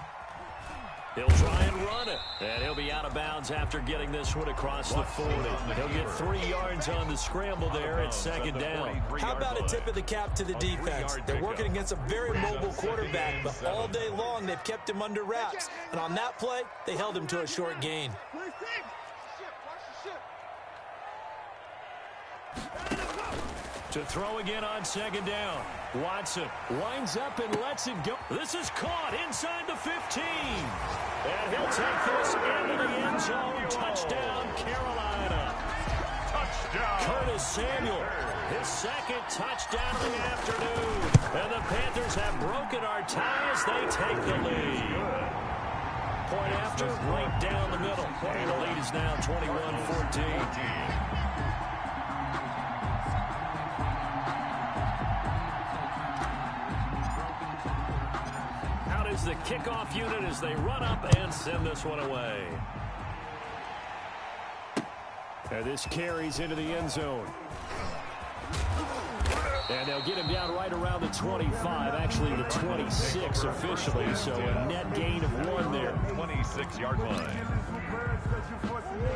He'll try and run it. And he'll be out of bounds after getting this one across the 40. He'll get 3 yards on the scramble there at 2nd down. How about a tip of the cap to the defense? They're working against a very mobile quarterback, but all day long they've kept him under wraps. And on that play, they held him to a short gain. To throw again on 2nd down. Watson winds up and lets it go. This is caught inside the 15. And he'll take this into the end zone. Touchdown, Carolina. Touchdown. Curtis Samuel, his 2nd touchdown of the afternoon. And the Panthers have broken our ties. They take the lead. Point after, right down the middle. And the lead is now 21-14. here's the kickoff unit as they run up and send this one away. And this carries into the end zone. And they'll get him down right around the 25, actually the 26 officially, so a net gain of 1 there. 26-yard line.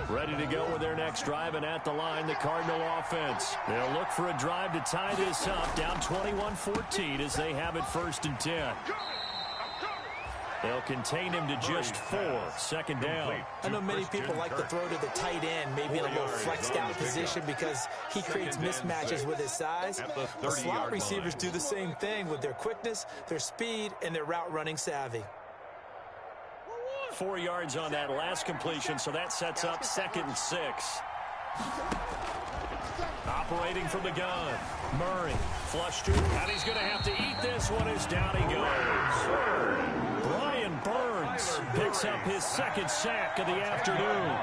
Ready to go with their next drive, and at the line, the Cardinal offense. They'll look for a drive to tie this up, down 21-14 as they have it 1st and 10. They'll contain him to just 4. Second down. I know many people like to throw to the tight end, maybe in a little flexed out position because he creates mismatches with his size. The slot receivers do the same thing with their quickness, their speed, and their route running savvy. 4 yards on that last completion, so that sets up 2nd and 6. Operating from the gun. Murray flushed through, and he's going to have to eat this one as down he goes. Brian Burns picks up his 2nd sack of the afternoon.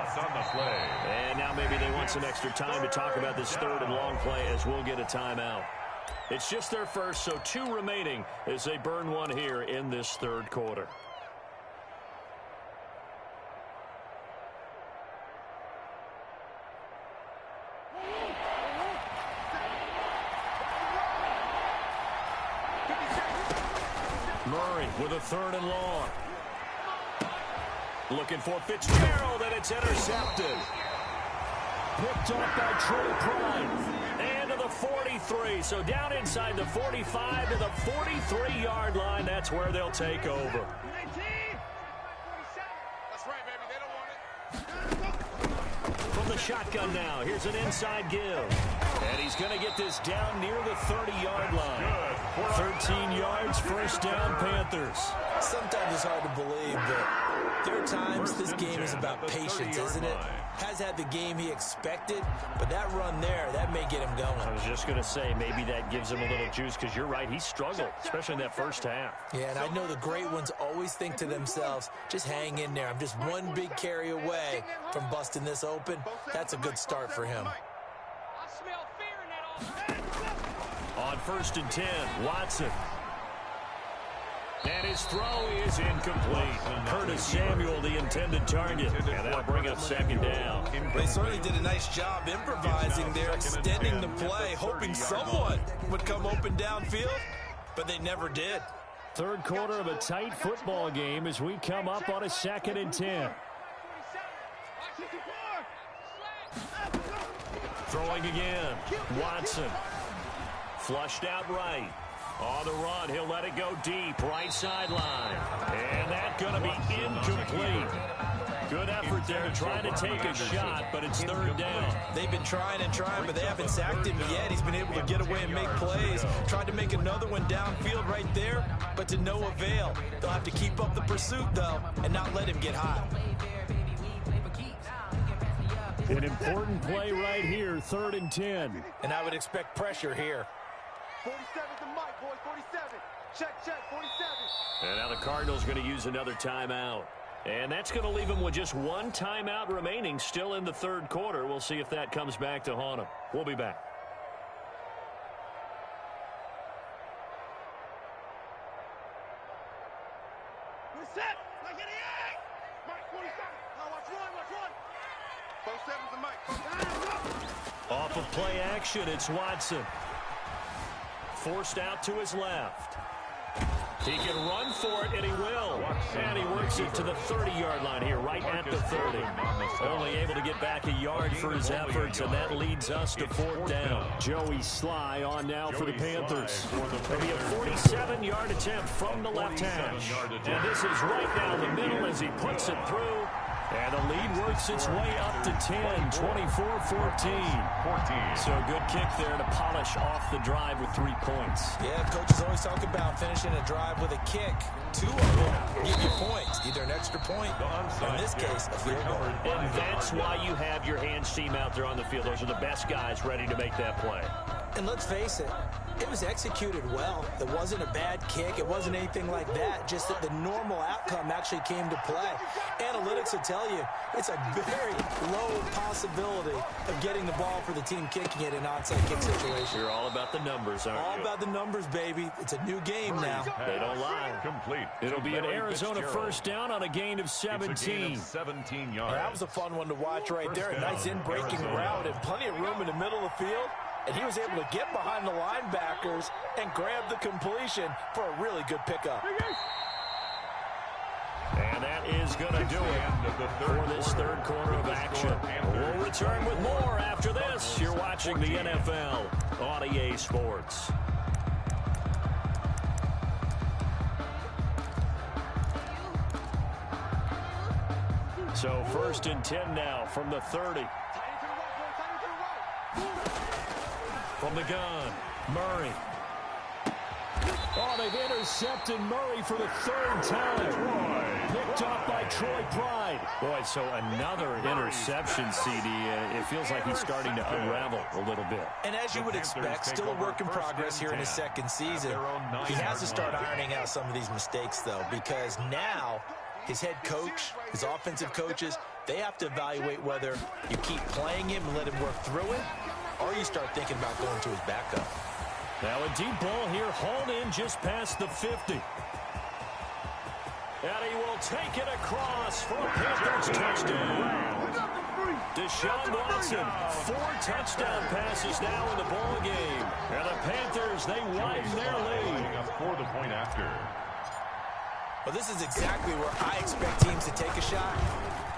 And now maybe they want some extra time to talk about this 3rd and long play as we'll get a timeout. It's just their first, so 2 remaining as they burn one here in this 3rd quarter. Murray with a 3rd and long. Looking for Fitzgerald, and it's intercepted. Picked up by Trey Prime. And to the 43. So down inside the 45 to the 43-yard line. That's where they'll take over. That's right, baby. They don't want it. From the shotgun now, here's an inside give. And he's going to get this down near the 30-yard line. 13 yards, 1st down, Panthers. Sometimes it's hard to believe, but there are times this game is about patience, isn't it? Has had the game he expected, but that run there, that may get him going. I was just going to say, maybe that gives him a little juice, because you're right, he struggled, especially in that 1st half. Yeah, and I know the great ones always think to themselves, just hang in there. I'm just one big carry away from busting this open. That's a good start for him. On 1st and 10, Watson. And his throw is incomplete. Curtis Samuel, the intended target. And that'll bring up 2nd down. They certainly did a nice job improvising there, extending the play, hoping someone would come open downfield, but they never did. 3rd quarter of a tight football game as we come up on a 2nd and 10. Throwing again. Watson. Flushed out right. On the run, he'll let it go deep. Right sideline. And that's going to be incomplete. Good effort there trying to take a shot, but it's 3rd down. They've been trying and trying, but they haven't sacked him yet. He's been able to get away and make plays. Tried to make another one downfield right there, but to no avail. They'll have to keep up the pursuit, though, and not let him get hot. An important play right here, 3rd and 10. And I would expect pressure here. 47's the mic, boys. 47. Check, 47. And now the Cardinals going to use another timeout. And that's going to leave them with just 1 timeout remaining still in the 3rd quarter. We'll see if that comes back to haunt them. We'll be back. We're set. Like in the egg. Mike 47. Now watch one. 47's the mic. Off of play action, it's Watson. Forced out to his left. He can run for it, and he will. And he works it to the 30-yard line here, right at the 30. Only able to get back a yard for his efforts, and that leads us to 4th down. Joey Sly on now for the Panthers. It'll be a 47-yard attempt from the left hash. And this is right down the middle as he puts it through. And the lead works its way up to 10, 24-14. So a good kick there to polish off the drive with 3 points. Yeah, coaches always talk about finishing a drive with a kick. 2 of them give you points, either an extra point, or in this case, a field goal. And that's why you have your hands team out there on the field. Those are the best guys ready to make that play. And let's face it, It was executed well. It wasn't a bad kick. It wasn't anything like that. Just that the normal outcome actually came to play. Analytics will tell you it's a very low possibility of getting the ball for the team kicking it in an onside kick situation. You're all about the numbers, aren't you? All about the numbers, baby. It's a new game now. They don't lie. Complete. It'll be an Arizona first down on a gain of 17. It's a gain of 17 yards. That was a fun one to watch right there. A nice in-breaking route and plenty of room in the middle of the field. And he was able to get behind the linebackers and grab the completion for a really good pickup. And that is going to do it for this third quarter of action. We'll return with more after this. You're watching the NFL on EA Sports. So 1st and 10 now from the 30. From the gun, Murray. Oh, they've intercepted Murray for the 3rd time. Picked off by Troy Pride. Boy, so another interception, CD. It feels like he's starting to unravel a little bit. And as you would expect, still a work in progress here in his second season. He has to start ironing out some of these mistakes, though, because now his head coach, his offensive coaches, they have to evaluate whether you keep playing him and let him work through it, or you start thinking about going to his backup. Now a deep ball here, hauled in just past the 50. And he will take it across for a Panthers touchdown. Deshaun Watson, 4 touchdown passes now in the ball game. And the Panthers, they widen their lead. For the point after. Well, this is exactly where I expect teams to take a shot.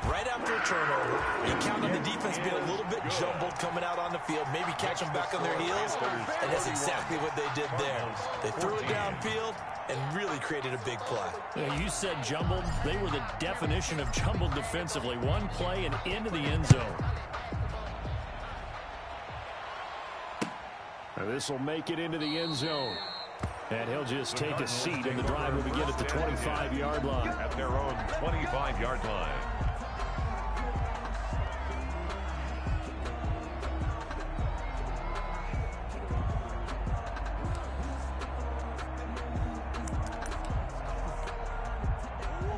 Right after a turnover, you count on the defense being a little bit jumbled coming out on the field, maybe catch them back on their heels, and that's exactly what they did there. They threw it downfield and really created a big play. Yeah, you said jumbled. They were the definition of jumbled defensively. One play and into the end zone. This will make it into the end zone. And he'll just take a seat, and the drive will begin at the 25-yard line. At their own 25-yard line.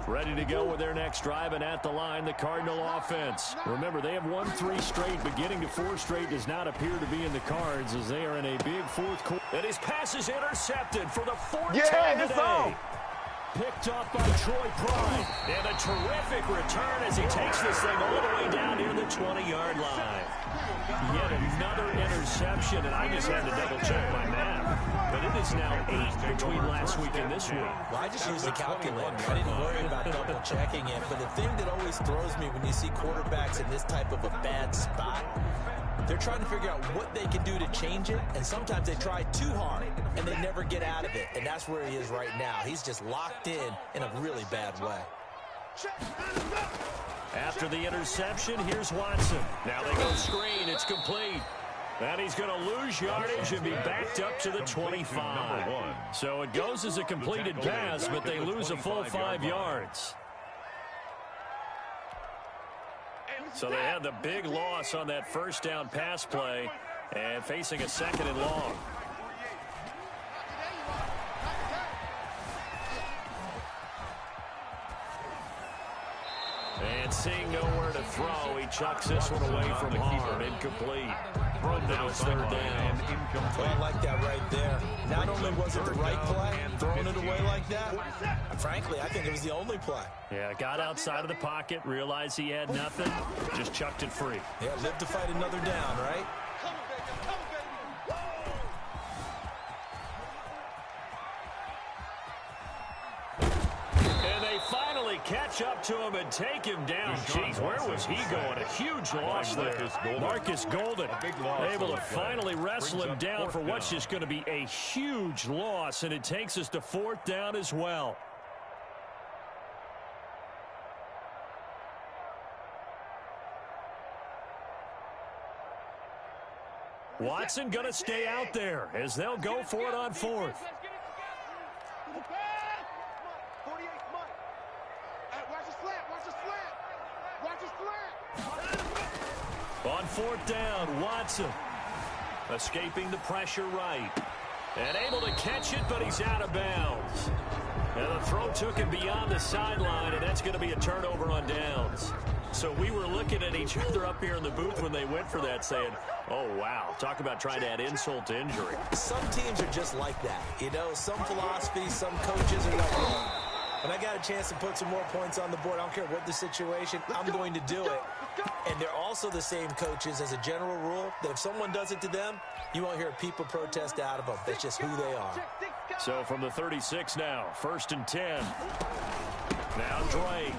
Ready to go with their next drive, and at the line, the Cardinal offense. Remember, they have won 3 straight, but getting to 4 straight does not appear to be in the cards as they are in a big fourth quarter. And his pass is intercepted for the 4th time today. Picked off by Troy Pride. And a terrific return as he takes this thing all the way down near the 20-yard line. Yet another interception, and I just had to double-check my math. But it is now 8 between last week and this week. Well, I just used the calculator. I didn't worry about double-checking it. But the thing that always throws me when you see quarterbacks in this type of a bad spot, they're trying to figure out what they can do to change it, and sometimes they try too hard, and they never get out of it. And that's where he is right now. He's just locked in a really bad way. After the interception, here's Watson. Now they go screen. It's complete. And he's going to lose yardage and be backed up to the 25. So it goes as a completed pass, but they lose a full 5 yards. So they had the big loss on that first down pass play and facing a 2nd and long. And seeing nowhere to throw, he chucks this one away from harm. Incomplete. Now it's 3rd down. Well, I like that right there. Not only was it the right play, throwing it away like that, frankly, I think it was the only play. Yeah, got outside of the pocket, realized he had nothing, just chucked it free. Yeah, live to fight another down, right? Finally catch up to him and take him down. Jeez, where was he going? A huge loss there. Marcus Golden able to finally wrestle him down for what's just going to be a huge loss, and it takes us to 4th down as well. Watson going to stay out there as they'll go for it on 4th. On 4th down, Watson escaping the pressure right. And able to catch it, but he's out of bounds. And the throw took him beyond the sideline, and that's going to be a turnover on downs. So we were looking at each other up here in the booth when they went for that, saying, oh, wow, talk about trying to add insult to injury. Some teams are just like that. You know, some philosophies, some coaches are like, when I got a chance to put some more points on the board, I don't care what the situation, I'm going to do it. And they're also the same coaches as a general rule that if someone does it to them, you won't hear a people protest out of them. That's just who they are. So from the 36 now, 1st and 10. Now Drake.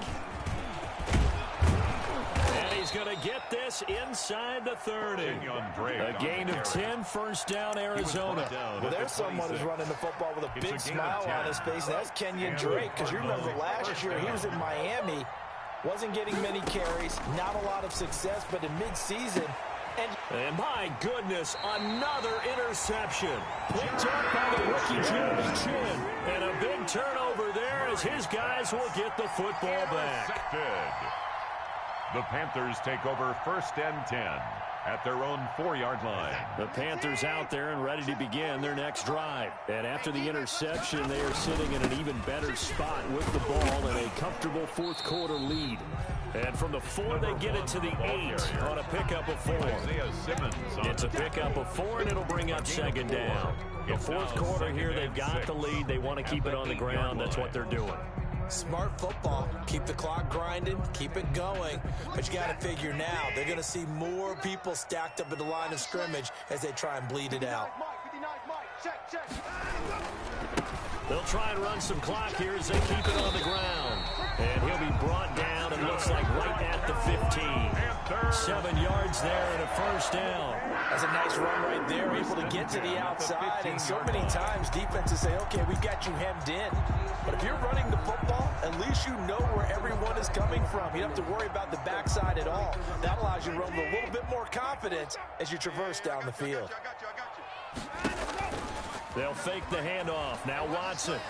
And he's going to get this inside the 30. A gain of 10, first down, Arizona. Well, there's someone who's running the football with a big smile on his face. That's Kenyon Drake, because you remember last year he was in Miami, wasn't getting many carries, not a lot of success, but in midseason. And my goodness, another interception. Picked up by the rookie James Chin. And a big turnover there as his guys will get the football back. The Panthers take over 1st and 10 at their own 4-yard line. The Panthers out there and ready to begin their next drive. And after the interception, they are sitting in an even better spot with the ball and a comfortable 4th quarter lead. And from the 4, they get it to the 8 on a pickup of 4. It's a pickup of 4, and it'll bring up 2nd down. The 4th quarter here, they've got the lead. They want to keep it on the ground. That's what they're doing. Smart football. Keep the clock grinding. Keep it going. But you got to figure now, they're going to see more people stacked up at the line of scrimmage as they try and bleed it out. They'll try and run some clock here as they keep it on the ground. And he'll be brought down, and looks like right at the 15. 7 yards there and a first down. That's a nice run right there, able to get to the outside. And so many times defenses say, okay, we've got you hemmed in. But if you're running the football, at least you know where everyone is coming from. You don't have to worry about the backside at all. That allows you to run with a little bit more confidence as you traverse down the field. They'll fake the handoff. Now Watson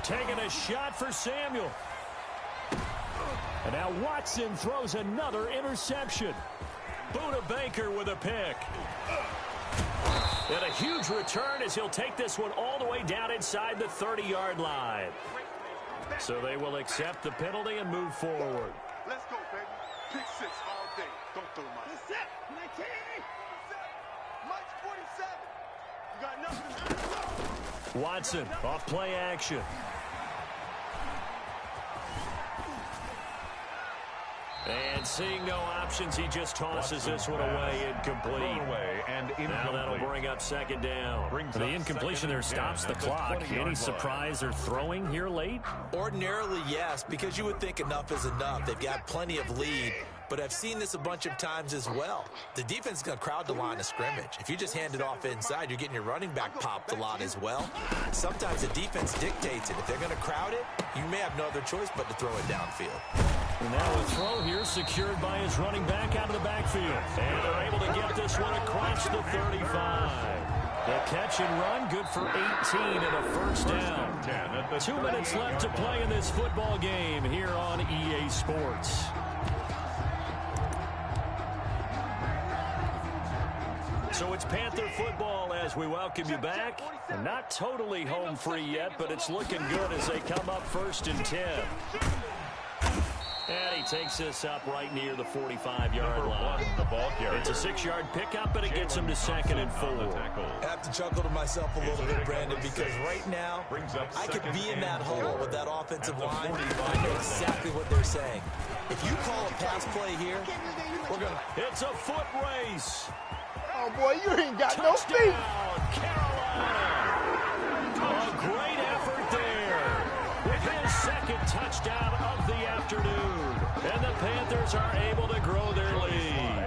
taking a shot for Samuel. And now Watson throws another interception. Buda Baker with a pick. And a huge return as he'll take this one all the way down inside the 30-yard line. So they will accept the penalty and move forward. Let's go, baby. Pick 6 all day. Don't throw my... Mike 47. You got nothing. Watson off play action. And seeing no options, he just tosses this one away incomplete. Now that'll bring up 2nd down. The incompletion there stops the clock. Any surprise or throwing here late? Ordinarily, yes, because you would think enough is enough. They've got plenty of lead. But I've seen this a bunch of times as well. The defense is going to crowd the line of scrimmage. If you just hand it off inside, you're getting your running back popped a lot as well. Sometimes the defense dictates it. If they're going to crowd it, you may have no other choice but to throw it downfield. And now a throw here secured by his running back out of the backfield. And they're able to get this one across the 35. The catch and run, good for 18 and a first down. 2 minutes left to play in this football game here on EA Sports. So it's Panther football as we welcome you back. And not totally home free yet, but it's looking good as they come up 1st and 10. And he takes this up right near the 45-yard line. It's a 6-yard pickup, and it gets him to 2nd and 4. I have to chuckle to myself a little bit, Brandon, because right now I could be in that hole with that offensive line. I know exactly what they're saying. If you call a pass play here, we're going to... It's a foot race. Oh, boy, you ain't got no feet. Carolina. A great effort there with his 2nd touchdown of the afternoon. And the Panthers are able to grow their lead.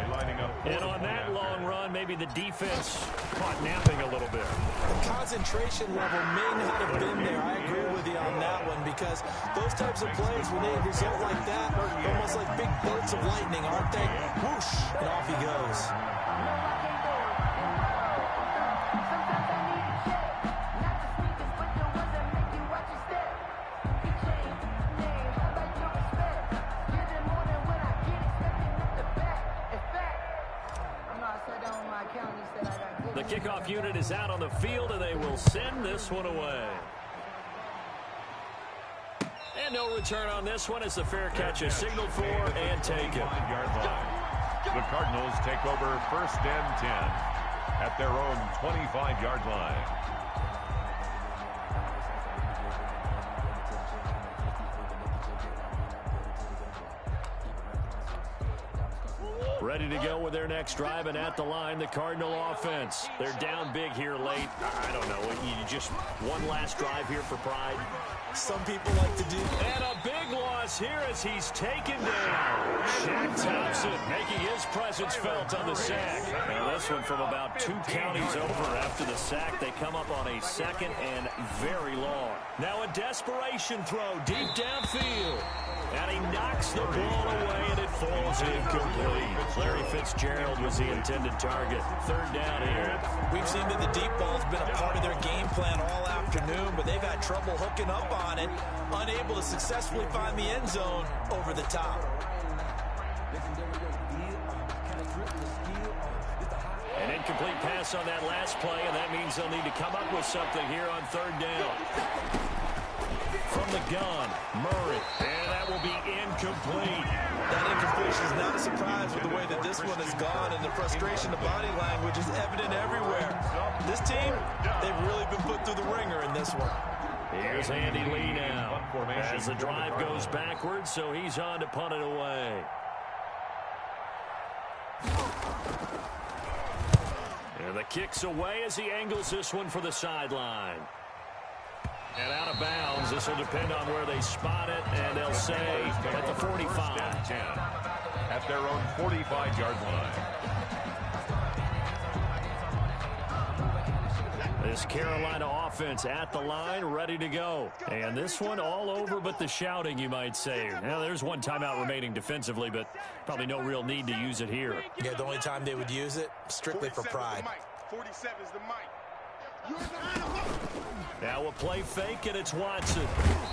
And on that long run, maybe the defense caught napping a little bit. The concentration level may not have been there. I agree with you on that one, because those types of plays, when they result like that, they're almost like big bolts of lightning, aren't they? Whoosh, and off he goes. kickoff unit is out on the field, and they will send this one away. And no return on this one as the fair catch is signaled for and taken. The Cardinals take over 1st and 10 at their own 25-yard line. Ready to go with their next drive, and at the line, the Cardinal offense. They're down big here late. I don't know. You just one last drive here for pride. Some people like to do. And a big loss here as he's taken down. Shaq Thompson making his presence felt on the sack. Now this one from about 2 counties over after the sack. They come up on a 2nd and very long. Now a desperation throw deep downfield. And he knocks the ball away, and it falls incomplete. Larry Fitzgerald was the intended target. 3rd down here. We've seen that the deep ball's been a part of their game plan all afternoon, but they've had trouble hooking up on it, unable to successfully find the end zone over the top. An incomplete pass on that last play, and that means they'll need to come up with something here on 3rd down. From the gun, Murray, and that will be incomplete. That incompletion is not a surprise with the way that this one has gone, and the frustration of body language is evident everywhere. This team, they've really been put through the ringer in this one. Here's Andy Lee now as the drive goes backwards, so he's on to punt it away. And the kick's away as he angles this one for the sideline. And out of bounds. This will depend on where they spot it, and they'll say at the 45. At their own 45-yard line. This Carolina offense at the line, ready to go. And this one all over but the shouting, you might say. Now, there's one timeout remaining defensively, but probably no real need to use it here. Yeah, the only time they would use it, strictly for pride. 47 is the mic. Now a play fake, and it's Watson.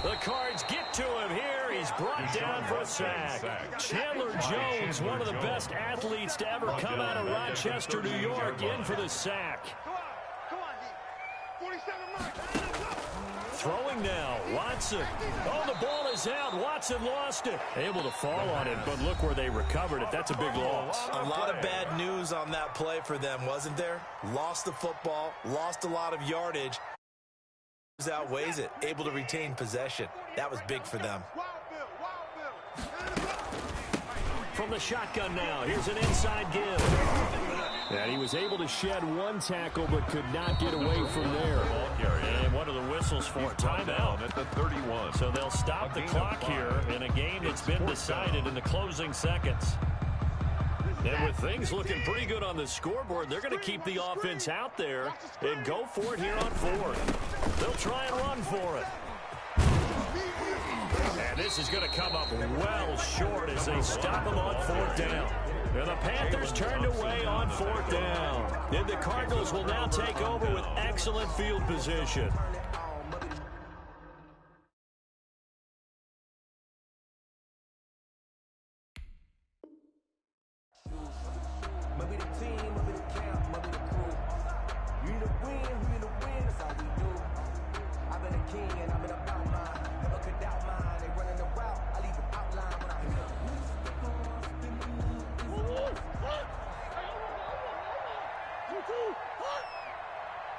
The Cards get to him here. He's brought down for a sack. Chandler Jones, one of the best athletes to ever come out of Rochester, New York, in for the sack. Come on, D. 47 mic. Throwing now, Watson. Oh, the ball is out. Watson lost it. Able to fall on it, but look where they recovered it. That's a big loss. A lot of bad news on that play for them, wasn't there? Lost the football, lost a lot of yardage. Outweighs it, able to retain possession. That was big for them. From the shotgun now, here's an inside give. And he was able to shed one tackle, but could not get away from there. And what are the whistles for? Timeout at the 31. So they'll stop the clock here in a game that's been decided in the closing seconds. And with things looking pretty good on the scoreboard, they're going to keep the offense out there and go for it here on 4th. They'll try and run for it. And this is going to come up well short as they stop him on 4th down. And the Panthers turned away on 4th down. And the Cardinals will now take over with excellent field position. Maybe the team, maybe the camp, maybe the crew. You need to win, that's all we do. I've been a king and I've been about mine. Never could doubt mine. They running the route, I leave the outline when I hit them.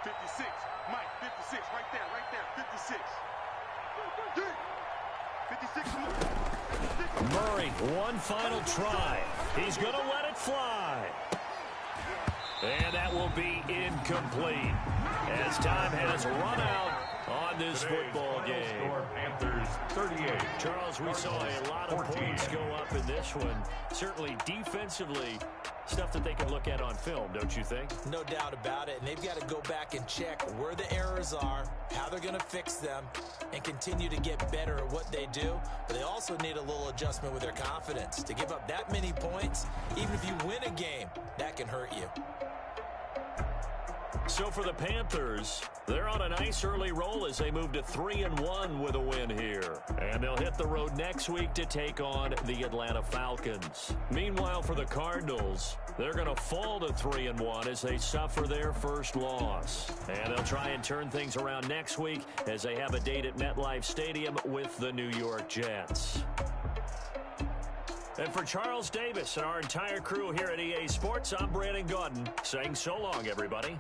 56, Mike, 56, right there, 56. 56. Murray, one final try. He's going to let it fly. And that will be incomplete as time has run out on this football game. Panthers 38. Charles, we saw a lot of points go up in this one. Certainly defensively, stuff that they can look at on film, don't you think? No doubt about it, and they've got to go back and check where the errors are, how they're going to fix them, and continue to get better at what they do. But they also need a little adjustment with their confidence. To give up that many points, even if you win a game, that can hurt you. So for the Panthers, they're on a nice early roll as they move to 3-1 with a win here. And And they'll hit the road next week to take on the Atlanta Falcons. Meanwhile, for the Cardinals, they're going to fall to 3-1 as they suffer their first loss. And they'll try and turn things around next week as they have a date at MetLife Stadium with the New York Jets. And for Charles Davis and our entire crew here at EA Sports, I'm Brandon Gaudin saying so long, everybody.